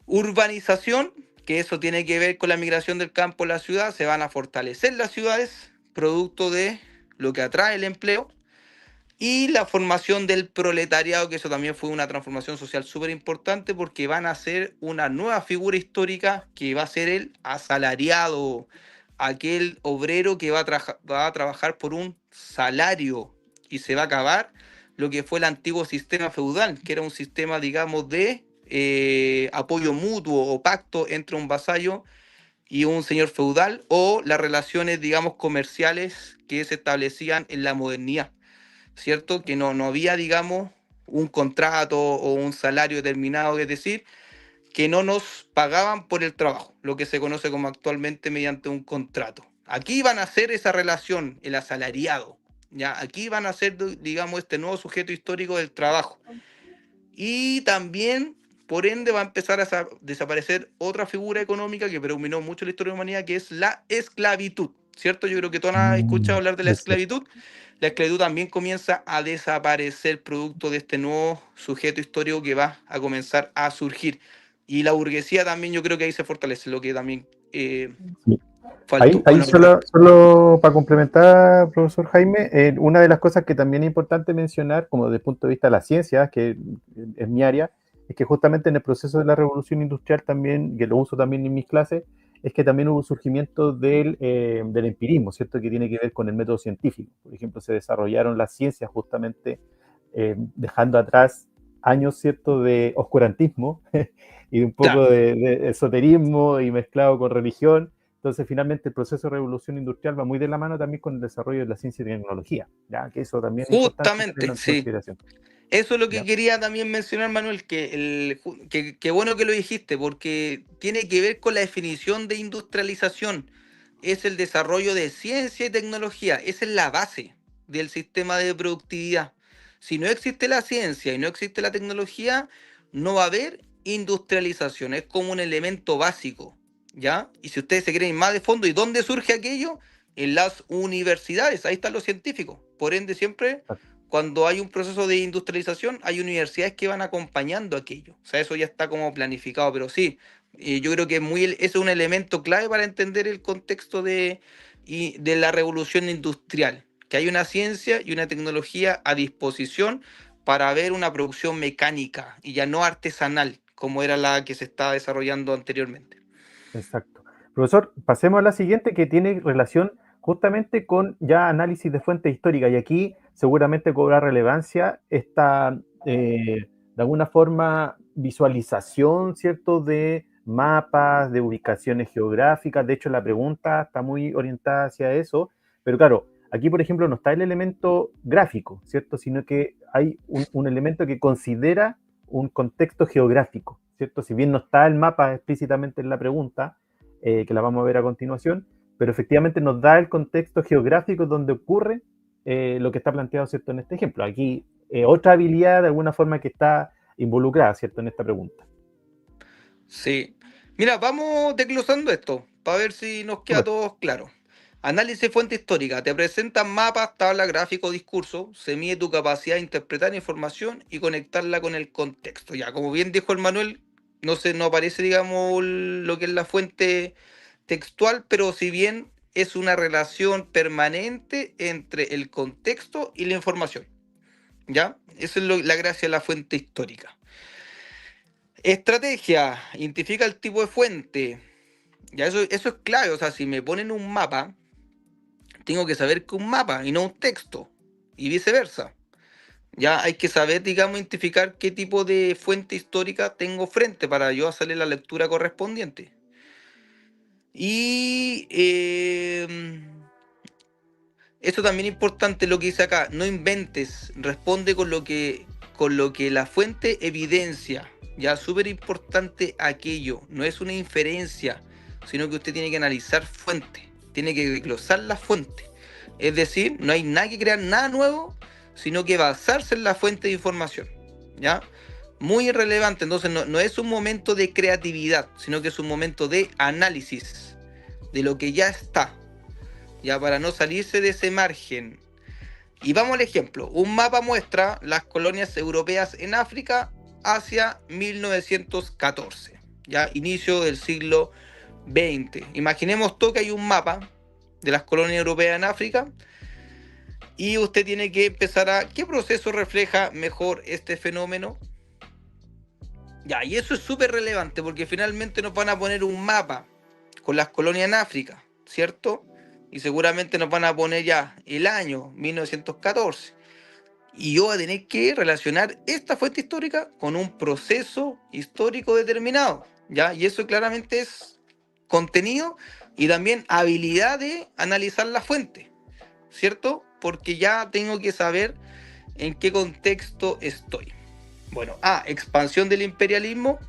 urbanización, que eso tiene que ver con la migración del campo a la ciudad, se van a fortalecer las ciudades, producto de lo que atrae el empleo, y la formación del proletariado, que eso también fue una transformación social súper importante porque van a ser una nueva figura histórica que va a ser el asalariado, aquel obrero que va a trabajar por un salario y se va a acabar lo que fue el antiguo sistema feudal, que era un sistema, digamos, de apoyo mutuo o pacto entre un vasallo y un señor feudal, o las relaciones, digamos, comerciales que se establecían en la modernidad, ¿cierto? Que no había, digamos, un contrato o un salario determinado, es decir, que no nos pagaban por el trabajo, lo que se conoce como actualmente mediante un contrato. Aquí van a ser esa relación, el asalariado, ¿ya? Aquí van a ser, digamos, este nuevo sujeto histórico del trabajo. Y también, por ende, va a empezar a desaparecer otra figura económica que predominó mucho en la historia de la humanidad, que es la esclavitud, ¿cierto? Yo creo que todos han escuchado hablar de la esclavitud. La esclavitud también comienza a desaparecer producto de este nuevo sujeto histórico que va a comenzar a surgir. Y la burguesía también, yo creo que ahí se fortalece, lo que también faltó. Ahí solo para complementar, profesor Jaime, una de las cosas que también es importante mencionar, como desde el punto de vista de la ciencia, que es mi área, es que justamente en el proceso de la revolución industrial también, que lo uso también en mis clases, es que también hubo surgimiento del empirismo, ¿cierto? Que tiene que ver con el método científico. Por ejemplo, se desarrollaron las ciencias justamente dejando atrás años, ¿cierto?, de oscurantismo y de un poco de esoterismo y mezclado con religión. Entonces, finalmente, el proceso de revolución industrial va muy de la mano también con el desarrollo de la ciencia y tecnología, ¿ya? Que eso también es importante tenerlo en consideración. Eso es lo que quería también mencionar, Manuel, que bueno que lo dijiste, porque tiene que ver con la definición de industrialización. Es el desarrollo de ciencia y tecnología. Esa es la base del sistema de productividad. Si no existe la ciencia y no existe la tecnología, no va a haber industrialización. Es como un elemento básico, ¿ya? Y si ustedes se quieren ir más de fondo, ¿y dónde surge aquello? En las universidades. Ahí están los científicos. Por ende, siempre cuando hay un proceso de industrialización, hay universidades que van acompañando aquello. O sea, eso ya está como planificado, pero sí, yo creo que es un elemento clave para entender el contexto de la revolución industrial, que hay una ciencia y una tecnología a disposición para ver una producción mecánica y ya no artesanal, como era la que se estaba desarrollando anteriormente. Exacto. Profesor, pasemos a la siguiente, que tiene relación justamente con ya análisis de fuentes históricas, y aquí seguramente cobra relevancia esta, de alguna forma, visualización, ¿cierto?, de mapas, de ubicaciones geográficas. De hecho, la pregunta está muy orientada hacia eso, pero claro, aquí, por ejemplo, no está el elemento gráfico, ¿cierto?, sino que hay un elemento que considera un contexto geográfico, ¿cierto? Si bien no está el mapa explícitamente en la pregunta, que la vamos a ver a continuación, pero efectivamente nos da el contexto geográfico donde ocurre lo que está planteado, ¿cierto?, en este ejemplo. Aquí otra habilidad de alguna forma que está involucradas, ¿cierto?, en esta pregunta. Sí. Mira, vamos desglosando esto para ver si nos queda Súper. todo claro. Análisis de fuente histórica. Te presentan mapas, tabla, gráfico, discurso. Se mide tu capacidad de interpretar información y conectarla con el contexto. Ya, como bien dijo el Manuel, no aparece, digamos, lo que es la fuente textual, pero si bien es una relación permanente entre el contexto y la información. ¿Ya? Esa es la gracia de la fuente histórica. Estrategia. Identifica el tipo de fuente. Ya, eso es clave. O sea, si me ponen un mapa, tengo que saber que un mapa y no un texto. Y viceversa. Ya hay que saber, digamos, identificar qué tipo de fuente histórica tengo frente para yo hacerle la lectura correspondiente. Y esto también es importante lo que dice acá. No inventes, responde con lo que la fuente evidencia. Ya, súper importante aquello. No es una inferencia, sino que usted tiene que analizar fuente. Tiene que desglosar la fuente. Es decir, no hay nada que crear nada nuevo, sino que basarse en la fuente de información. ¿Ya? Muy irrelevante. Entonces no es un momento de creatividad, sino que es un momento de análisis de lo que ya está. Ya, para no salirse de ese margen. Y vamos al ejemplo. Un mapa muestra las colonias europeas en África hacia 1914. Ya, inicio del siglo XX. Imaginemos todo que hay un mapa de las colonias europeas en África y usted tiene que empezar a... ¿Qué proceso refleja mejor este fenómeno? Ya, y eso es súper relevante porque finalmente nos van a poner un mapa con las colonias en África, ¿cierto? Y seguramente nos van a poner ya el año 1914. Y yo voy a tener que relacionar esta fuente histórica con un proceso histórico determinado, ¿ya? Y eso claramente es contenido y también habilidad de analizar la fuente, ¿cierto? Porque ya tengo que saber en qué contexto estoy. Bueno, expansión del imperialismo.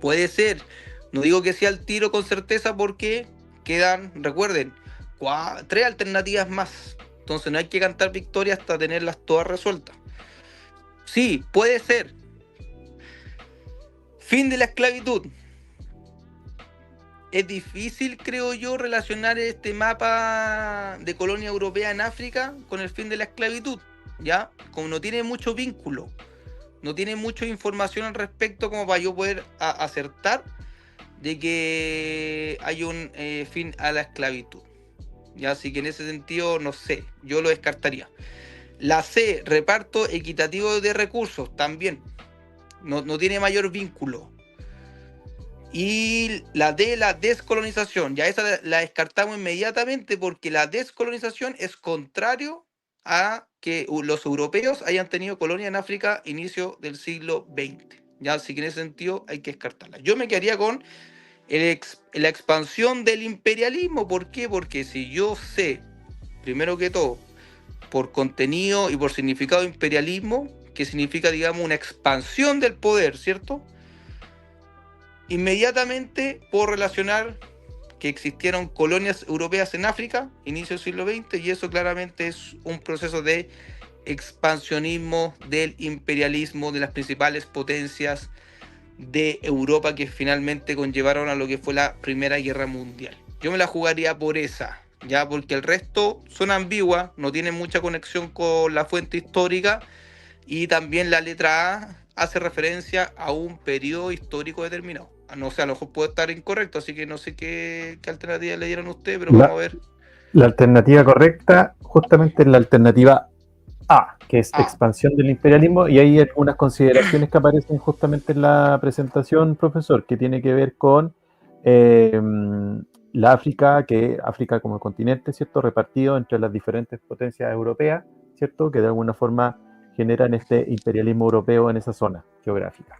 Puede ser. No digo que sea el tiro con certeza porque quedan, recuerden, 3 alternativas más. Entonces no hay que cantar victoria hasta tenerlas todas resueltas. Sí, puede ser. Fin de la esclavitud. Es difícil, creo yo, relacionar este mapa de colonia europea en África con el fin de la esclavitud, ¿ya? Como no tiene mucho vínculo, no tiene mucha información al respecto como para yo poder acertar de que hay un fin a la esclavitud. Ya, así que en ese sentido, no sé, yo lo descartaría. La C, reparto equitativo de recursos, también. No tiene mayor vínculo. Y la D, la descolonización, ya esa la descartamos inmediatamente porque la descolonización es contrario a que los europeos hayan tenido colonia en África inicio del siglo XX. Ya, así que en ese sentido hay que descartarla. Yo me quedaría con la expansión del imperialismo. ¿Por qué? Porque si yo sé, primero que todo, por contenido y por significado de imperialismo, que significa, digamos, una expansión del poder, ¿cierto? Inmediatamente puedo relacionar que existieron colonias europeas en África, inicio del siglo XX, y eso claramente es un proceso de expansionismo del imperialismo de las principales potencias de Europa que finalmente conllevaron a lo que fue la Primera Guerra Mundial. Yo me la jugaría por esa, ya, porque el resto son ambiguas, no tienen mucha conexión con la fuente histórica y también la letra A hace referencia a un periodo histórico determinado. No sé, a lo mejor puede estar incorrecto, así que no sé qué alternativa le dieron a usted, pero vamos a ver. La alternativa correcta justamente es la alternativa A, que es expansión del imperialismo, y hay algunas consideraciones que aparecen justamente en la presentación, profesor, que tiene que ver con la África como continente, ¿cierto?, repartido entre las diferentes potencias europeas, ¿cierto?, que de alguna forma generan este imperialismo europeo en esa zona geográfica.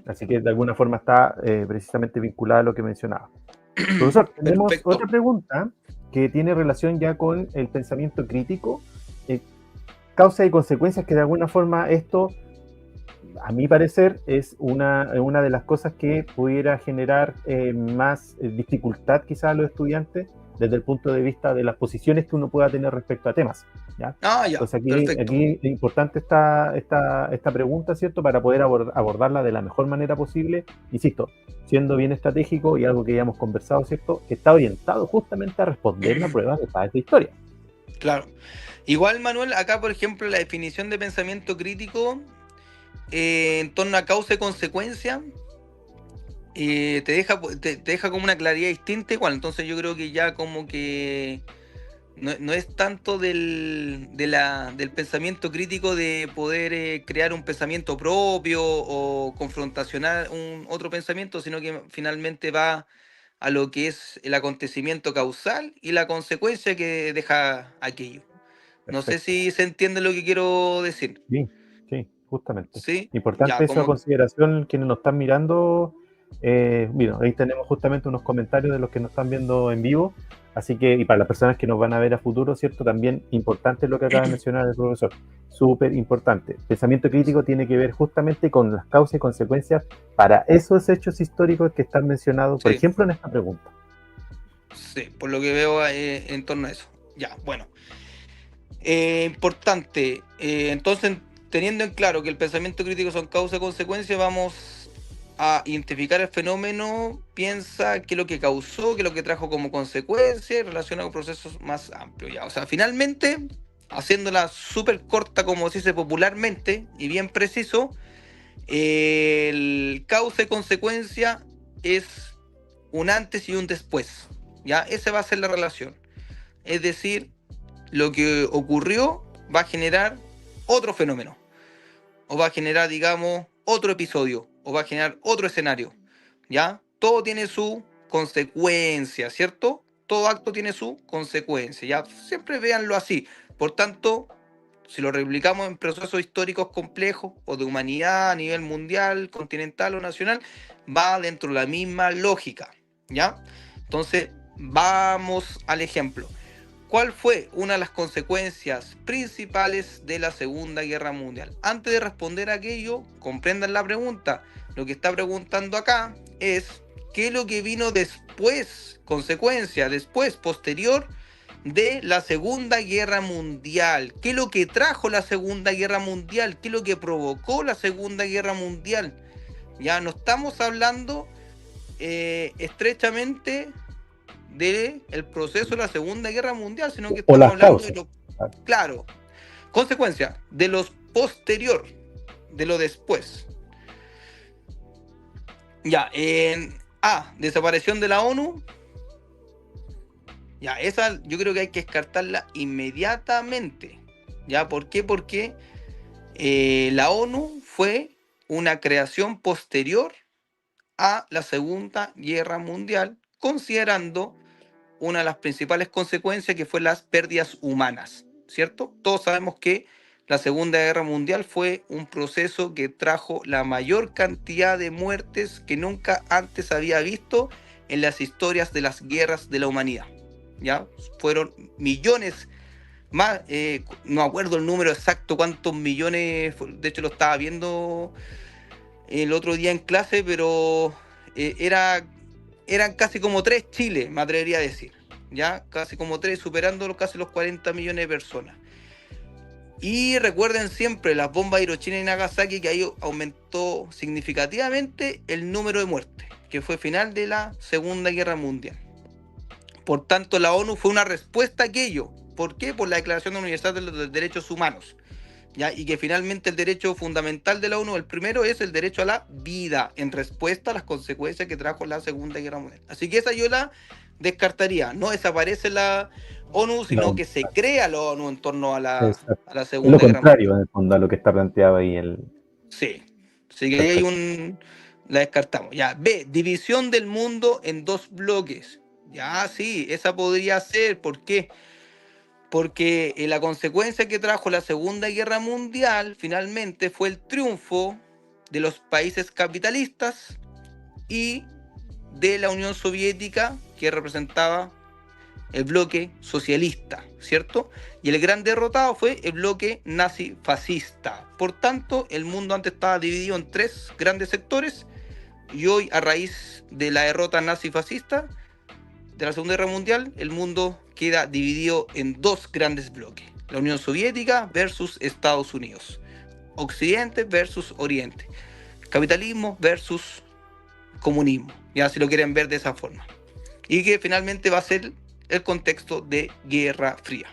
Así que de alguna forma está precisamente vinculada a lo que mencionaba. Profesor, tenemos otra pregunta que tiene relación ya con el pensamiento crítico, causas y consecuencias, que de alguna forma esto, a mi parecer, es una de las cosas que pudiera generar más dificultad quizás a los estudiantes desde el punto de vista de las posiciones que uno pueda tener respecto a temas, ¿ya? Ah, ya, Entonces perfecto. aquí es importante esta pregunta, ¿cierto? Para poder abordarla de la mejor manera posible, insisto, siendo bien estratégico y algo que ya hemos conversado, ¿cierto? Que está orientado justamente a responder la prueba de PAES de historia. Claro. Igual, Manuel, acá, por ejemplo, la definición de pensamiento crítico en torno a causa y consecuencia te deja como una claridad distinta igual. Entonces yo creo que ya como que no es tanto del pensamiento crítico de poder crear un pensamiento propio o confrontacionar un otro pensamiento, sino que finalmente va a lo que es el acontecimiento causal y la consecuencia que deja aquello. No sé Perfecto. si se entiende lo que quiero decir. Sí, sí, justamente. ¿Sí? Importante Ya, eso a como... consideración quienes nos están mirando. Mira, ahí tenemos justamente unos comentarios de los que nos están viendo en vivo. Así que, y para las personas que nos van a ver a futuro, ¿cierto? También importante lo que acaba de mencionar el profesor. Súper importante. Pensamiento crítico tiene que ver justamente con las causas y consecuencias para esos hechos históricos que están mencionados, por Sí, ejemplo, en esta pregunta. sí, por lo que veo en torno a eso. Ya, bueno. Importante. Entonces, teniendo en claro que el pensamiento crítico son causa y consecuencia, vamos a identificar el fenómeno, piensa qué es lo que causó, qué es lo que trajo como consecuencia, relaciona con procesos más amplios. Ya. O sea, finalmente, haciéndola súper corta, como se dice popularmente, y bien preciso, el causa y consecuencia es un antes y un después. ¿Ya? Esa va a ser la relación. Es decir, lo que ocurrió va a generar otro fenómeno, o va a generar, digamos, otro episodio, o va a generar otro escenario, ¿ya? Todo tiene su consecuencia, ¿cierto? Todo acto tiene su consecuencia, ¿ya? Siempre véanlo así. Por tanto, si lo replicamos en procesos históricos complejos o de humanidad a nivel mundial, continental o nacional, va dentro de la misma lógica, ¿ya? Entonces, vamos al ejemplo. ¿Cuál fue una de las consecuencias principales de la Segunda Guerra Mundial? Antes de responder a aquello, comprendan la pregunta. Lo que está preguntando acá es ¿qué es lo que vino después, consecuencia, después, posterior de la Segunda Guerra Mundial? ¿Qué es lo que trajo la Segunda Guerra Mundial? ¿Qué es lo que provocó la Segunda Guerra Mundial? Ya no estamos hablando estrechamente del proceso de la Segunda Guerra Mundial, sino que O estamos las hablando de causas. lo claro, consecuencia de lo posterior, de lo después. Ya, en desaparición de la ONU. Ya, esa yo creo que hay que descartarla inmediatamente. ¿Ya? ¿Por qué? Porque la ONU fue una creación posterior a la Segunda Guerra Mundial, considerando una de las principales consecuencias que fue las pérdidas humanas, ¿cierto? Todos sabemos que la Segunda Guerra Mundial fue un proceso que trajo la mayor cantidad de muertes que nunca antes había visto en las historias de las guerras de la humanidad. ¿Ya? Fueron millones más, no acuerdo el número exacto, cuántos millones, de hecho lo estaba viendo el otro día en clase, pero eran casi como 3 Chile, me atrevería a decir. ¿Ya? Casi como 3, superando casi los 40 millones de personas. Y recuerden siempre las bombas de Hiroshima y Nagasaki, que ahí aumentó significativamente el número de muertes, que fue final de la Segunda Guerra Mundial. Por tanto, la ONU fue una respuesta a aquello. ¿Por qué? Por la Declaración Universal de los Derechos Humanos. ¿Ya? Y que finalmente el derecho fundamental de la ONU, el primero, es el derecho a la vida, en respuesta a las consecuencias que trajo la Segunda Guerra Mundial. Así que esa yo la descartaría. No desaparece la ONU, sino No, que se crea la ONU en torno a exacto. la Es lo Segunda Guerra contrario, Mundial. en el fondo, a lo que está planteado ahí. Sí. Así que ahí hay Perfecto. la descartamos. Ya. B. División del mundo en dos bloques. Ya, sí, esa podría ser. ¿Por qué? Porque la consecuencia que trajo la Segunda Guerra Mundial finalmente fue el triunfo de los países capitalistas y de la Unión Soviética, que representaba el bloque socialista, ¿cierto? Y el gran derrotado fue el bloque nazi-fascista. Por tanto, el mundo antes estaba dividido en 3 grandes sectores y hoy, a raíz de la derrota nazi-fascista, de la Segunda Guerra Mundial, el mundo queda dividido en dos grandes bloques. La Unión Soviética versus Estados Unidos. Occidente versus Oriente. Capitalismo versus comunismo. Ya si lo quieren ver de esa forma. Y que finalmente va a ser el contexto de Guerra Fría.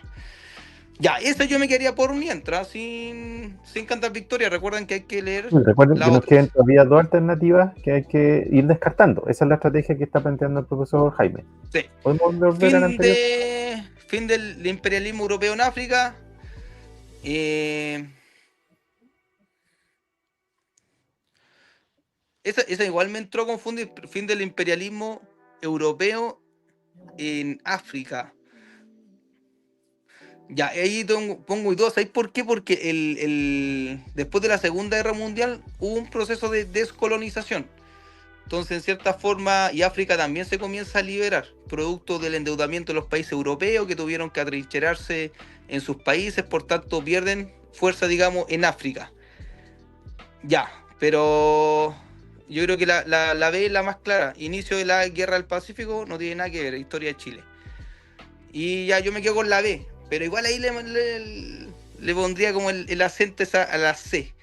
Ya, eso yo me quedaría por mientras, sin cantar victoria. Recuerden que hay que leer Recuerden las que nos otras. quedan todavía dos alternativas que hay que ir descartando. Esa es la estrategia que está planteando el profesor Jaime. Sí. ¿Podemos volver a la anterior? Fin del imperialismo europeo en África. Esa igual me entró a confundir. Fin del imperialismo europeo en África. Ya, ahí pongo dos. ¿Sabéis por qué? Porque después de la Segunda Guerra Mundial hubo un proceso de descolonización. Entonces, en cierta forma, y África también se comienza a liberar, producto del endeudamiento de los países europeos que tuvieron que atrincherarse en sus países, por tanto pierden fuerza, digamos, en África. Ya, pero yo creo que la B es la más clara. Inicio de la Guerra del Pacífico no tiene nada que ver, historia de Chile. Y ya yo me quedo con la B, pero igual ahí le pondría como el acento a la C.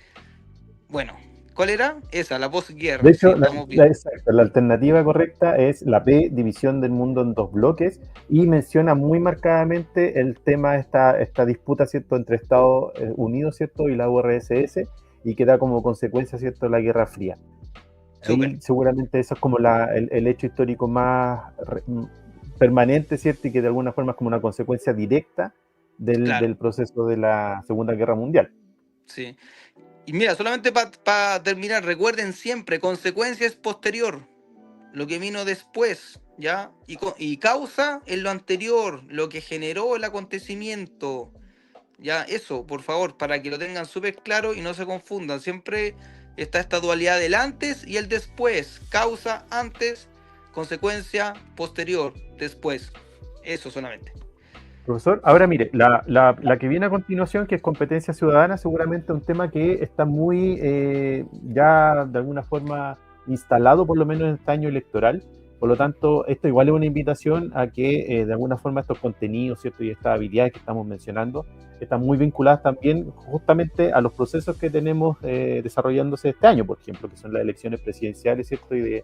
Bueno, ¿cuál era? Esa, la posguerra. De Sí, hecho, estamos bien. exacto, la alternativa correcta es la B, división del mundo en dos bloques, y menciona muy marcadamente el tema de esta disputa, ¿cierto?, entre Estados Unidos, ¿cierto?, y la URSS, y que da como consecuencia, ¿cierto?, la Guerra Fría. Súper. Ahí seguramente eso es como el hecho histórico más permanente, ¿cierto?, y que de alguna forma es como una consecuencia directa Claro. del proceso de la Segunda Guerra Mundial. Sí. Y mira, solamente para terminar, recuerden siempre, consecuencia es posterior, lo que vino después, ¿ya? Y causa es lo anterior, lo que generó el acontecimiento. Ya, eso, por favor, para que lo tengan súper claro y no se confundan. Siempre está esta dualidad del antes y el después. Causa antes, consecuencia posterior, después. Eso solamente. Profesor, ahora mire, la que viene a continuación, que es competencia ciudadana, seguramente es un tema que está muy ya de alguna forma instalado, por lo menos en este año electoral. Por lo tanto, esto igual es una invitación a que de alguna forma estos contenidos, ¿cierto?, y estas habilidades que estamos mencionando están muy vinculadas también justamente a los procesos que tenemos desarrollándose este año, por ejemplo, que son las elecciones presidenciales, ¿cierto?, y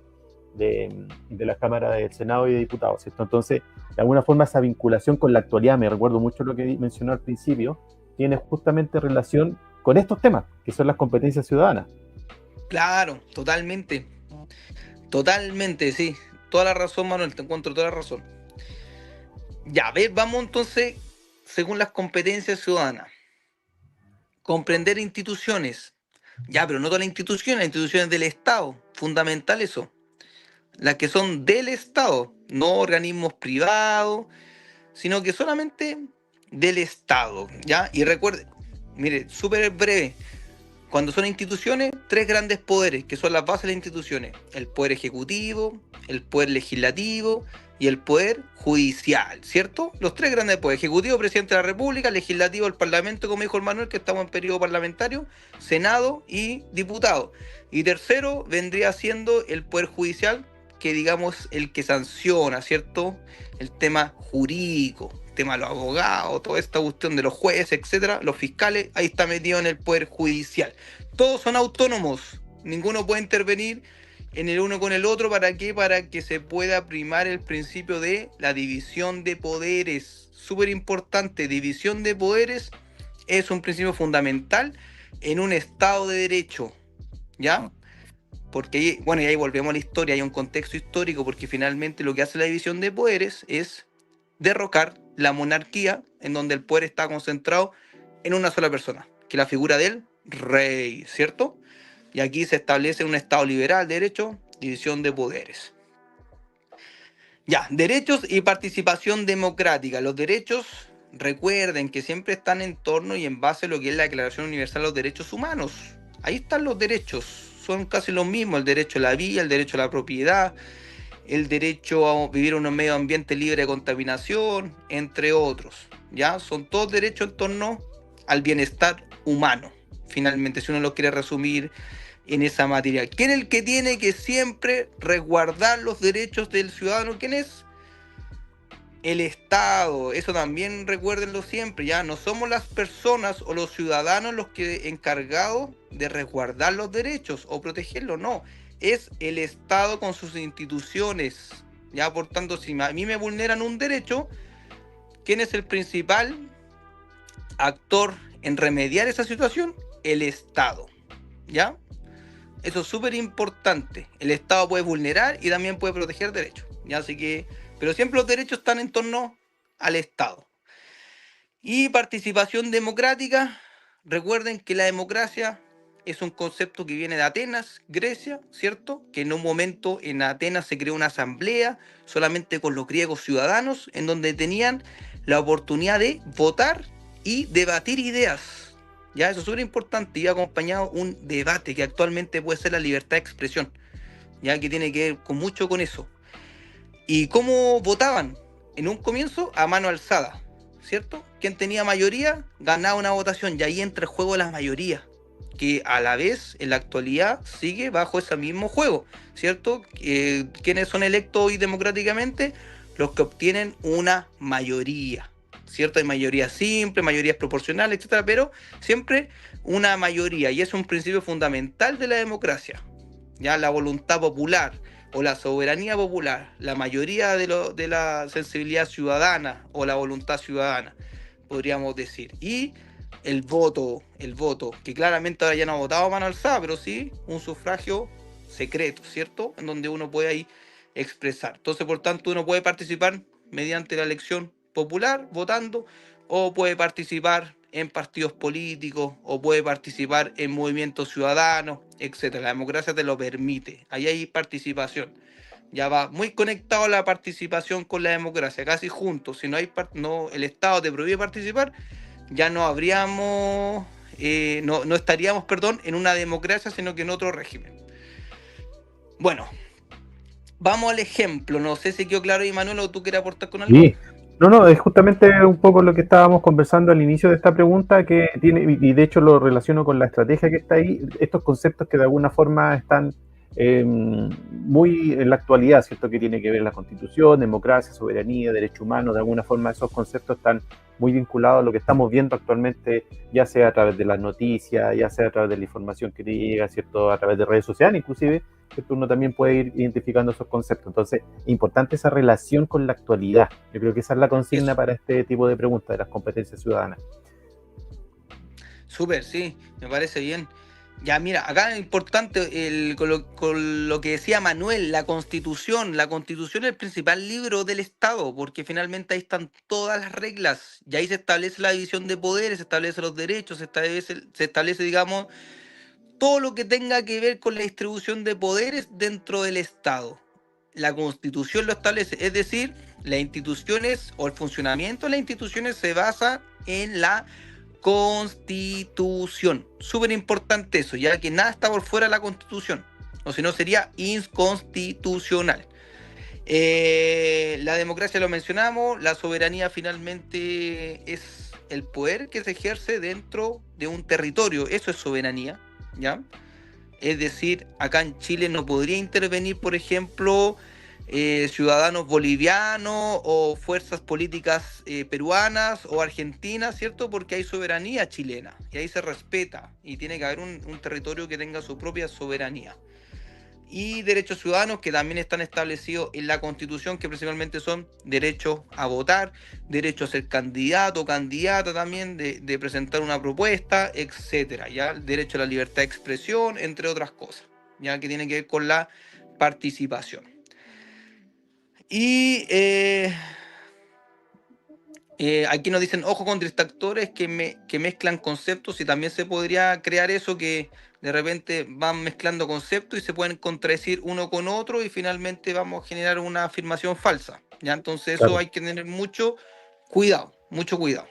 de la Cámara del Senado y de Diputados, ¿cierto? Entonces, de alguna forma esa vinculación con la actualidad, me recuerdo mucho lo que mencionó al principio, tiene justamente relación con estos temas, que son las competencias ciudadanas. Claro, totalmente. Totalmente, sí. Toda la razón, Manuel, te encuentro toda la razón. Ya, vamos entonces, según las competencias ciudadanas. Comprender instituciones. Ya, pero no todas las instituciones del Estado. Fundamental eso. Las que son del Estado, no organismos privados, sino que solamente del Estado, ¿ya? Y recuerde, mire, súper breve, cuando son instituciones, tres grandes poderes, que son las bases de las instituciones: el poder ejecutivo, el poder legislativo y el poder judicial, ¿cierto? Los tres grandes poderes: ejecutivo, presidente de la República; legislativo, el Parlamento, como dijo el Manuel, que estamos en periodo parlamentario; Senado y diputado. Y tercero vendría siendo el poder judicial, que digamos el que sanciona, ¿cierto?, el tema jurídico, el tema de los abogados, toda esta cuestión de los jueces, etcétera, los fiscales, ahí está metido en el poder judicial. Todos son autónomos, ninguno puede intervenir en el uno con el otro. ¿Para qué? Para que se pueda primar el principio de la división de poderes. Súper importante, división de poderes es un principio fundamental en un Estado de Derecho, ¿ya? Porque, bueno, y ahí volvemos a la historia, hay un contexto histórico, porque finalmente lo que hace la división de poderes es derrocar la monarquía, en donde el poder está concentrado en una sola persona, que es la figura del rey, ¿cierto? Y aquí se establece un Estado liberal, derecho, división de poderes. Ya, derechos y participación democrática. Los derechos, recuerden que siempre están en torno y en base a lo que es la Declaración Universal de los Derechos Humanos. Ahí están los derechos, son casi los mismos: el derecho a la vida, el derecho a la propiedad, el derecho a vivir en un medio ambiente libre de contaminación, entre otros. ¿Ya? Son todos derechos en torno al bienestar humano, finalmente, si uno lo quiere resumir en esa materia. ¿Quién es el que tiene que siempre resguardar los derechos del ciudadano? ¿Quién es? el Estado, eso también recuérdenlo siempre, ya no somos las personas o los ciudadanos los que encargados de resguardar los derechos o protegerlos, no, es el Estado con sus instituciones, ya por tanto, si a mí me vulneran un derecho, ¿quién es el principal actor en remediar esa situación? El Estado, ¿ya? Eso es súper importante. El Estado puede vulnerar y también puede proteger derechos, ¿ya? Así que, pero siempre los derechos están en torno al Estado. Y participación democrática. Recuerden que la democracia es un concepto que viene de Atenas, Grecia, ¿cierto? Que en un momento en Atenas se creó una asamblea solamente con los griegos ciudadanos, en donde tenían la oportunidad de votar y debatir ideas. Ya, eso es súper importante. Y acompañado un debate que actualmente puede ser la libertad de expresión, ya que tiene que ver mucho con eso. ¿Y cómo votaban? En un comienzo, a mano alzada, ¿cierto? Quien tenía mayoría ganaba una votación y ahí entra el juego de las mayorías, que a la vez en la actualidad sigue bajo ese mismo juego, ¿cierto? ¿Quiénes son electos hoy democráticamente? Los que obtienen una mayoría, ¿cierto? Hay mayoría simple, mayorías proporcionales, etcétera, pero siempre una mayoría, y es un principio fundamental de la democracia, ya la voluntad popular o la soberanía popular, la mayoría de la sensibilidad ciudadana o la voluntad ciudadana, podríamos decir. Y el voto, que claramente ahora ya no ha votado a mano alzada, pero sí un sufragio secreto, ¿cierto? En donde uno puede ahí expresar. Entonces, por tanto, uno puede participar mediante la elección popular, votando, o puede participar en partidos políticos, o puede participar en movimientos ciudadanos, etcétera. La democracia te lo permite. Ahí hay participación. Ya va muy conectado la participación con la democracia, casi juntos. Si no hay el Estado te prohíbe participar, ya no habríamos, no estaríamos, perdón, en una democracia, sino que en otro régimen. Bueno, vamos al ejemplo. No sé si quedó claro, Manuel, o tú quieres aportar con algo. Sí. No, es justamente un poco lo que estábamos conversando al inicio de esta pregunta, que tiene, y de hecho lo relaciono con la estrategia que está ahí, estos conceptos que de alguna forma están muy en la actualidad, ¿cierto? Que tiene que ver la Constitución, democracia, soberanía, derechos humanos, de alguna forma esos conceptos están muy vinculados a lo que estamos viendo actualmente, ya sea a través de las noticias, ya sea a través de la información que llega, ¿cierto? A través de redes sociales, inclusive, que uno también puede ir identificando esos conceptos. Entonces, importante esa relación con la actualidad. Yo creo que esa es la consigna para este tipo de preguntas de las competencias ciudadanas. Súper, sí, me parece bien. Ya, mira, acá es importante con lo que decía Manuel, la Constitución. La Constitución es el principal libro del Estado, porque finalmente ahí están todas las reglas. Y ahí se establece la división de poderes, se establecen los derechos, se establece, digamos, todo lo que tenga que ver con la distribución de poderes dentro del Estado. La Constitución lo establece, es decir, las instituciones o el funcionamiento de las instituciones se basa en la Constitución. Súper importante eso, ya que nada está por fuera de la Constitución, o si no sería inconstitucional. La democracia lo mencionamos, la soberanía finalmente es el poder que se ejerce dentro de un territorio, eso es soberanía, ¿ya? Es decir, acá en Chile no podría intervenir, por ejemplo, ciudadanos bolivianos o fuerzas políticas peruanas o argentinas, ¿cierto? Porque hay soberanía chilena y ahí se respeta y tiene que haber un territorio que tenga su propia soberanía. Y derechos ciudadanos que también están establecidos en la Constitución, que principalmente son derecho a votar, derecho a ser candidato o candidata también, de presentar una propuesta, etcétera, ya el derecho a la libertad de expresión, entre otras cosas, ya que tiene que ver con la participación. Y aquí nos dicen, ojo con distractores que mezclan conceptos, y también se podría crear eso, que de repente van mezclando conceptos y se pueden contradecir uno con otro y finalmente vamos a generar una afirmación falsa, ¿ya? Entonces eso Claro. hay que tener mucho cuidado, mucho cuidado.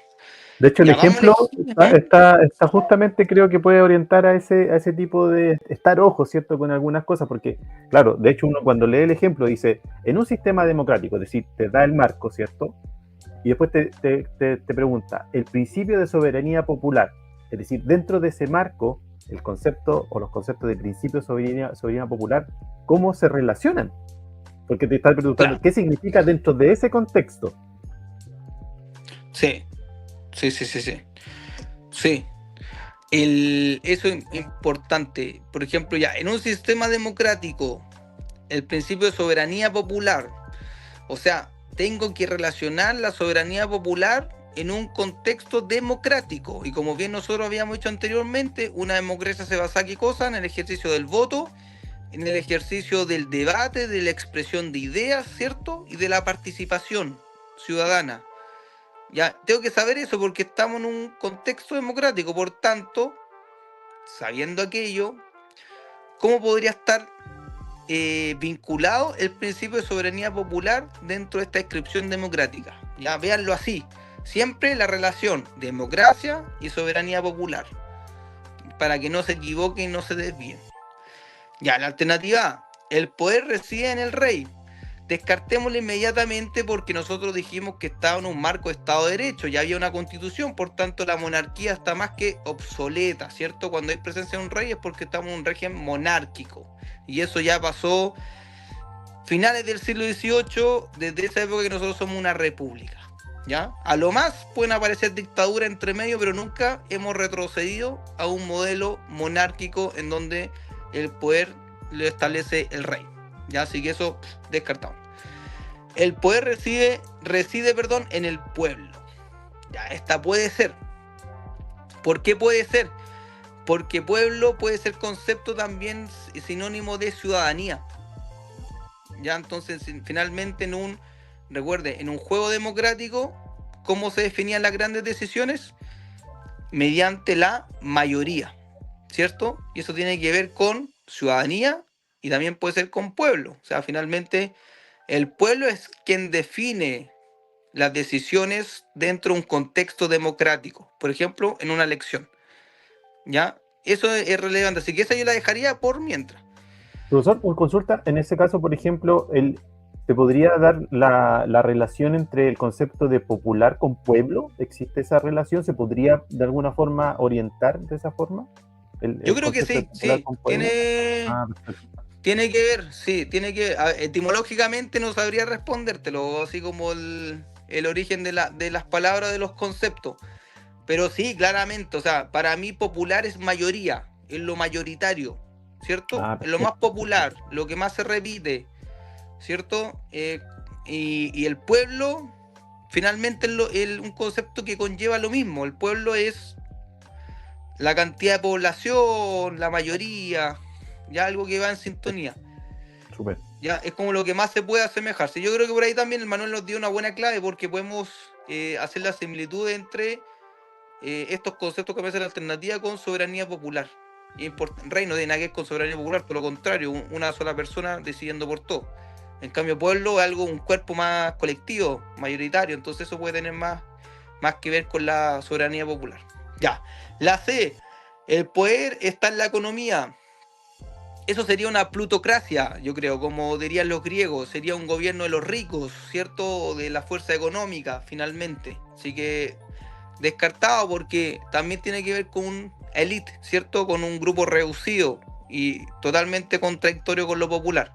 De hecho, el Ya, ejemplo vámonos. está justamente, creo que puede orientar a ese tipo de estar ojo, ¿cierto?, con algunas cosas, porque, claro, de hecho uno cuando lee el ejemplo dice, en un sistema democrático, es decir, te da el marco, ¿cierto? Y después te pregunta, el principio de soberanía popular, es decir, dentro de ese marco, el concepto o los conceptos de principio de soberanía popular, ¿cómo se relacionan? Porque te está preguntando, Claro. ¿qué significa dentro de ese contexto? Sí, sí, sí, sí, sí. Sí. Eso es importante. Por ejemplo, ya, en un sistema democrático, el principio de soberanía popular, o sea, tengo que relacionar la soberanía popular en un contexto democrático. Y como bien nosotros habíamos dicho anteriormente, una democracia se basa en qué cosa, en el ejercicio del voto, en el ejercicio del debate, de la expresión de ideas, ¿cierto? Y de la participación ciudadana. Ya, tengo que saber eso porque estamos en un contexto democrático. Por tanto, sabiendo aquello, ¿cómo podría estar vinculado el principio de soberanía popular dentro de esta descripción democrática? Ya, véanlo así. Siempre la relación democracia y soberanía popular, para que no se equivoquen y no se desvíen. Ya, la alternativa A, el poder reside en el rey. Descartémoslo inmediatamente porque nosotros dijimos que estaba en un marco de Estado de Derecho, ya había una constitución, por tanto la monarquía está más que obsoleta, ¿cierto? Cuando hay presencia de un rey es porque estamos en un régimen monárquico. Y eso ya pasó finales del siglo XVIII, desde esa época que nosotros somos una república. ¿Ya? A lo más pueden aparecer dictaduras entre medio, pero nunca hemos retrocedido a un modelo monárquico en donde el poder lo establece el rey. ¿Ya? Así que eso descartamos. El poder reside en el pueblo. Ya, esta puede ser. ¿Por qué puede ser? Porque pueblo puede ser concepto también sinónimo de ciudadanía. Ya, entonces, finalmente en un juego democrático, ¿cómo se definían las grandes decisiones? Mediante la mayoría, ¿cierto? Y eso tiene que ver con ciudadanía y también puede ser con pueblo. O sea, finalmente el pueblo es quien define las decisiones dentro de un contexto democrático, por ejemplo, en una elección. ¿Ya? Eso es relevante, así que esa yo la dejaría por mientras. Profesor, una consulta, en ese caso, por ejemplo, ¿te podría dar la relación entre el concepto de popular con pueblo? ¿Existe esa relación? ¿Se podría de alguna forma orientar de esa forma? Yo El creo que concepto de sí, popular sí, con pueblo. Perfecto. tiene que ver, sí, tiene que ver. Etimológicamente no sabría respondértelo, así como el origen de las palabras, de los conceptos. Pero sí, claramente, o sea, para mí popular es mayoría, es lo mayoritario, ¿cierto? Es lo más Perfecto. popular, lo que más se repite, ¿cierto? Y el pueblo, finalmente, es un concepto que conlleva lo mismo. El pueblo es la cantidad de población, la mayoría, ya algo que va en sintonía. Súper. Ya es como lo que más se puede asemejarse. Yo creo que por ahí también el Manuel nos dio una buena clave porque podemos hacer la similitud entre estos conceptos que me hacen la alternativa con soberanía popular. Rey no tiene nada que ver con soberanía popular, por lo contrario, una sola persona decidiendo por todo. En cambio, pueblo es algo, un cuerpo más colectivo, mayoritario, entonces eso puede tener más que ver con la soberanía popular. Ya, la C, el poder está en la economía. Eso sería una plutocracia, yo creo, como dirían los griegos, sería un gobierno de los ricos, ¿cierto? De la fuerza económica, finalmente. Así que descartado porque también tiene que ver con un élite, ¿cierto? Con un grupo reducido y totalmente contradictorio con lo popular.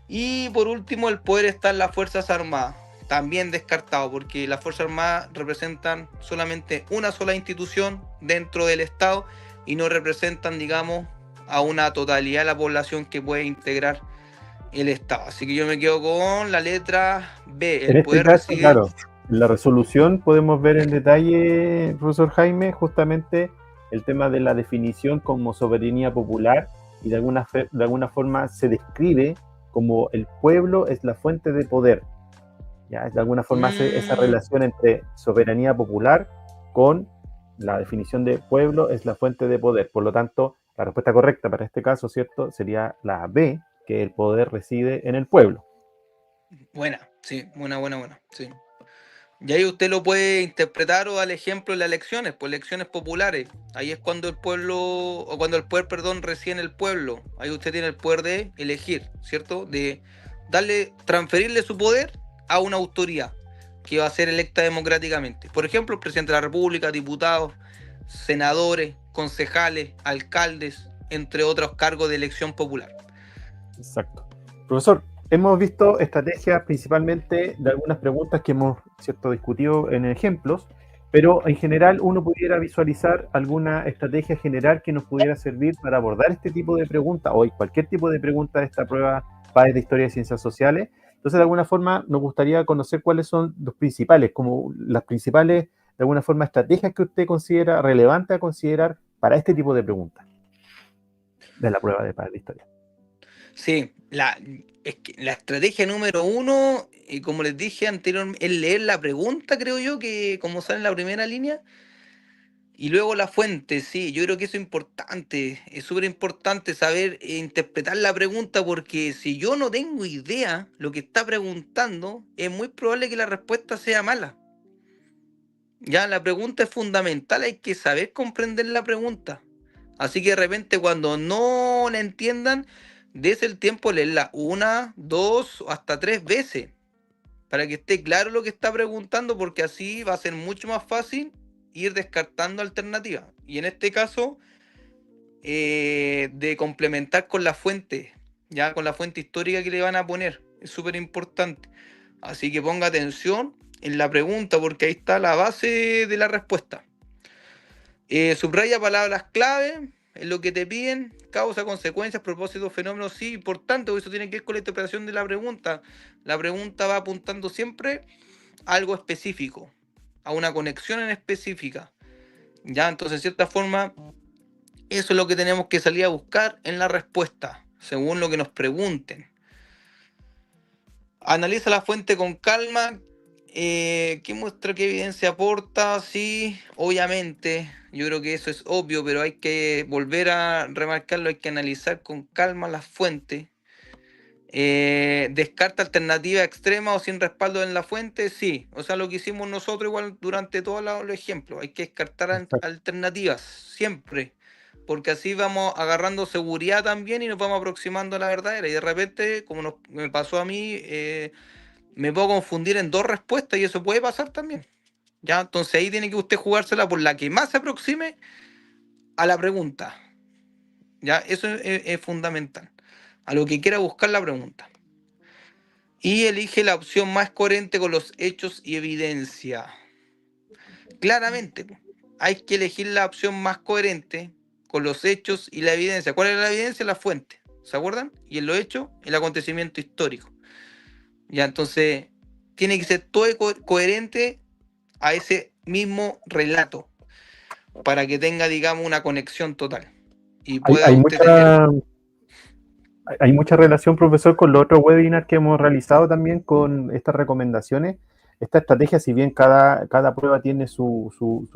Y por último, el poder está en las Fuerzas Armadas. También descartado porque las Fuerzas Armadas representan solamente una sola institución dentro del Estado y no representan, digamos, a una totalidad de la población que puede integrar el Estado. Así que yo me quedo con la letra B. En El este poder caso, reside... claro, en la resolución podemos ver en detalle, profesor Jaime, justamente el tema de la definición como soberanía popular y de alguna forma se describe como el pueblo es la fuente de poder. ¿Ya? De alguna forma hace esa relación entre soberanía popular con la definición de pueblo es la fuente de poder. Por lo tanto, la respuesta correcta para este caso, ¿cierto? Sería la B, que el poder reside en el pueblo. Buena, sí, buena, sí. Y ahí usted lo puede interpretar o dar ejemplo en las elecciones, pues elecciones populares. Ahí es cuando el pueblo, o cuando el poder, perdón, reside en el pueblo. Ahí usted tiene el poder de elegir, ¿cierto? De transferirle su poder a una autoridad que va a ser electa democráticamente. Por ejemplo, el presidente de la República, diputados, senadores, concejales, alcaldes, entre otros cargos de elección popular. Exacto. Profesor, hemos visto estrategias principalmente de algunas preguntas que hemos, ¿cierto?, discutido en ejemplos, pero en general uno pudiera visualizar alguna estrategia general que nos pudiera servir para abordar este tipo de preguntas o cualquier tipo de pregunta de esta prueba PAES de Historia y Ciencias Sociales. Entonces, de alguna forma, nos gustaría conocer cuáles son los principales, como las principales, de alguna forma, estrategias que usted considera relevante a considerar para este tipo de preguntas de la prueba de PAES de Historia. Sí, es que la estrategia número uno, como les dije anteriormente, es leer la pregunta, creo yo, que como sale en la primera línea, y luego la fuente. Sí, yo creo que eso es importante, es súper importante saber interpretar la pregunta, porque si yo no tengo idea lo que está preguntando, es muy probable que la respuesta sea mala. Ya, la pregunta es fundamental, hay que saber comprender la pregunta. Así que de repente cuando no la entiendan, des el tiempo de leerla una, dos o hasta tres veces para que esté claro lo que está preguntando, porque así va a ser mucho más fácil ir descartando alternativas. Y en este caso, de complementar con la fuente, ya con la fuente histórica que le van a poner, es súper importante. Así que ponga atención en la pregunta, porque ahí está la base de la respuesta. Subraya palabras clave en lo que te piden, causa, consecuencias, propósito, fenómenos, sí, importante, porque eso tiene que ver con la interpretación de la pregunta. La pregunta va apuntando siempre a algo específico, a una conexión en específica. Ya, entonces, de cierta forma, eso es lo que tenemos que salir a buscar en la respuesta, según lo que nos pregunten. Analiza la fuente con calma. ¿Qué muestra, qué evidencia aporta? Sí, obviamente, yo creo que eso es obvio, pero hay que volver a remarcarlo, hay que analizar con calma las fuentes. ¿Descarta alternativa extrema o sin respaldo en la fuente? Sí, o sea, lo que hicimos nosotros igual durante todos los ejemplos, hay que descartar alternativas, siempre, porque así vamos agarrando seguridad también y nos vamos aproximando a la verdadera, y de repente, como me pasó a mí, me puedo confundir en dos respuestas y eso puede pasar también. ¿Ya? Entonces ahí tiene que usted jugársela por la que más se aproxime a la pregunta. ¿Ya? Eso es fundamental. A lo que quiera buscar la pregunta. Y elige la opción más coherente con los hechos y evidencia. Claramente, hay que elegir la opción más coherente con los hechos y la evidencia. ¿Cuál es la evidencia? La fuente. ¿Se acuerdan? Y en los hechos, el acontecimiento histórico. Ya, entonces, tiene que ser todo coherente a ese mismo relato para que tenga, digamos, una conexión total y Hay, pueda hay usted tener. mucha, hay mucha relación, profesor, con los otros webinars que hemos realizado también con estas recomendaciones. Esta estrategia, si bien cada prueba tiene su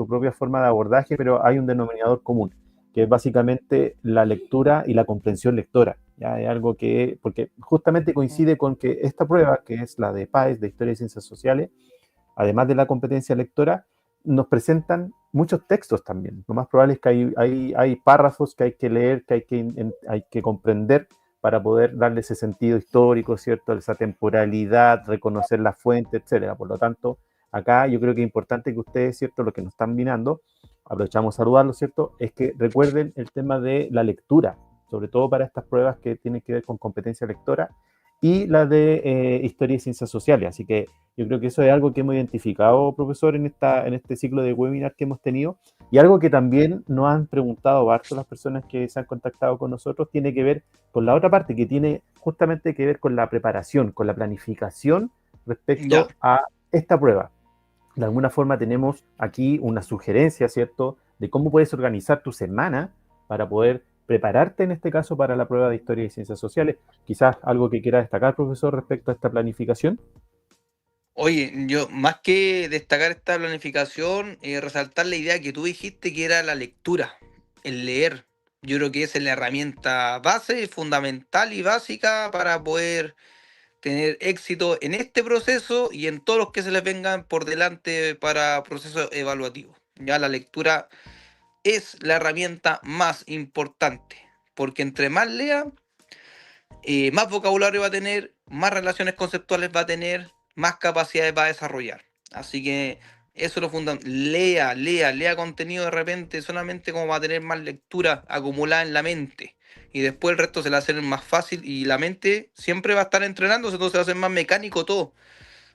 propia forma de abordaje, pero hay un denominador común, que es básicamente la lectura y la comprensión lectora. ¿Ya? Es algo que, porque justamente coincide con que esta prueba, que es la de PAES, de Historia y Ciencias Sociales, además de la competencia lectora, nos presentan muchos textos también. Lo más probable es que hay párrafos que hay que leer, que hay que comprender para poder darle ese sentido histórico, ¿cierto? Esa temporalidad, reconocer la fuente, etcétera. Por lo tanto, acá yo creo que es importante que ustedes, ¿cierto? Los que nos están mirando, aprovechamos a saludarlos, ¿cierto? Es que recuerden el tema de la lectura, sobre todo para estas pruebas que tienen que ver con competencia lectora y la de historia y ciencias sociales. Así que yo creo que eso es algo que hemos identificado, profesor, en este ciclo de webinar que hemos tenido, y algo que también nos han preguntado harto las personas que se han contactado con nosotros, tiene que ver con la otra parte, que tiene justamente que ver con la preparación, con la planificación respecto Ya. a esta prueba. De alguna forma tenemos aquí una sugerencia, ¿cierto?, de cómo puedes organizar tu semana para poder prepararte en este caso para la prueba de historia y ciencias sociales. Quizás algo que quiera destacar, profesor, respecto a esta planificación. Oye, yo más que destacar esta planificación, resaltar la idea que tú dijiste, que era la lectura, el leer. Yo creo que esa es la herramienta base, fundamental y básica para poder tener éxito en este proceso y en todos los que se les vengan por delante para procesos evaluativos. Ya la lectura es la herramienta más importante, porque entre más lea, más vocabulario va a tener, más relaciones conceptuales va a tener, más capacidades va a desarrollar. Así que eso es lo fundamental. Lea contenido de repente solamente como va a tener más lectura acumulada en la mente. y después el resto se le hace más fácil y la mente siempre va a estar entrenándose, entonces va a ser más mecánico todo.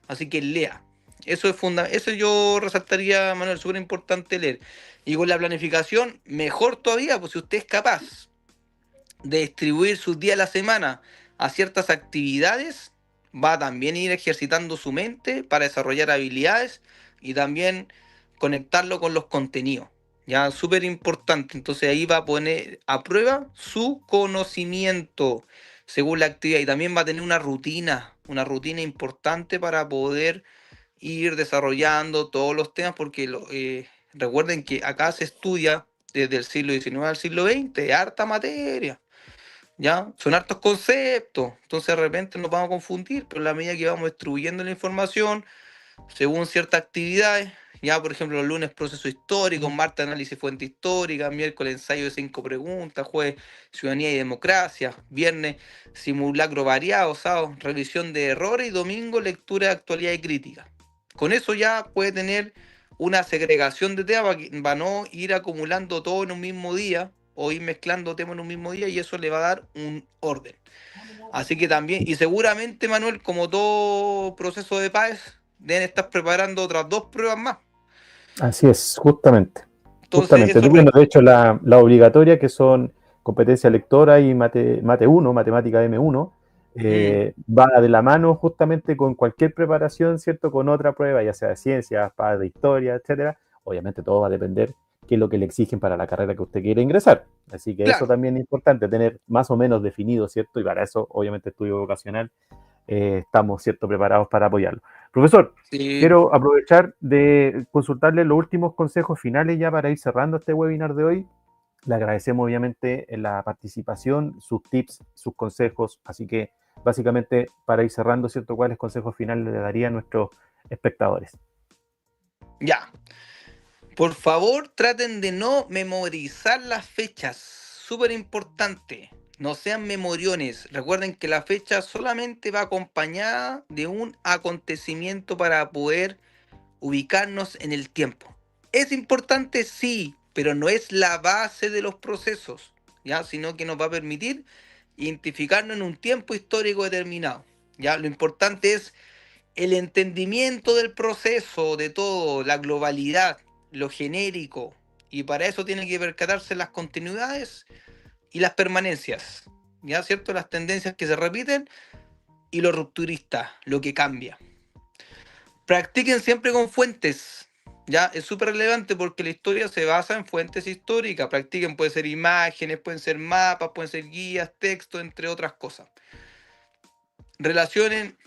Así que lea. Eso es fundamental. Eso yo resaltaría, Manuel, súper importante leer. Y con la planificación, mejor todavía, pues si usted es capaz de distribuir sus días a la semana a ciertas actividades, va a también ir ejercitando su mente para desarrollar habilidades y también conectarlo con los contenidos. Ya, súper importante. Entonces ahí va a poner a prueba su conocimiento según la actividad y también va a tener una rutina importante para poder ir desarrollando todos los temas porque recuerden que acá se estudia desde el siglo XIX al siglo XX, harta materia. ¿Ya? Son hartos conceptos, entonces de repente nos vamos a confundir, pero en la medida que vamos distribuyendo la información, según ciertas actividades, ya por ejemplo los lunes proceso histórico, martes análisis fuente histórica, miércoles ensayo de 5 preguntas, jueves ciudadanía y democracia, viernes simulacro variado, sábado revisión de errores y domingo lectura de actualidad y crítica. Con eso ya puede tener una segregación de temas para no ir acumulando todo en un mismo día o ir mezclando temas en un mismo día y eso le va a dar un orden. Así que también, y seguramente Manuel, como todo proceso de PAES, deben estar preparando otras 2 pruebas más. Así es, justamente. Entonces, eso Bueno, de hecho, la obligatoria, que son competencia lectora y mate 1, matemática M1, va de la mano justamente con cualquier preparación, ¿cierto? Con otra prueba, ya sea de ciencias, de historia, etcétera. Obviamente todo va a depender qué es lo que le exigen para la carrera que usted quiere ingresar. Así que eso claro. también es importante, tener más o menos definido, ¿cierto? Y para eso, obviamente, estudio vocacional, estamos, ¿cierto?, preparados para apoyarlo. Profesor, Sí, quiero aprovechar de consultarle los últimos consejos finales ya para ir cerrando este webinar de hoy. Le agradecemos obviamente la participación, sus tips, sus consejos, así que básicamente para ir cerrando, ¿cierto?, ¿cuáles consejos finales le daría a nuestros espectadores? ya. Por favor, traten de no memorizar las fechas. Súper importante. No sean memoriones. Recuerden que la fecha solamente va acompañada de un acontecimiento para poder ubicarnos en el tiempo. ¿Es importante? Sí, pero no es la base de los procesos, ¿ya? Sino que nos va a permitir identificarnos en un tiempo histórico determinado. ¿Ya? Lo importante es el entendimiento del proceso, de todo, la globalidad, lo genérico, y para eso tiene que percatarse las continuidades y las permanencias, ¿ya? ¿Cierto? Las tendencias que se repiten y lo rupturista, lo que cambia. Practiquen siempre con fuentes. Ya es súper relevante porque la historia se basa en fuentes históricas. Practiquen, pueden ser imágenes, pueden ser mapas, pueden ser guías, textos, entre otras cosas. Relacionen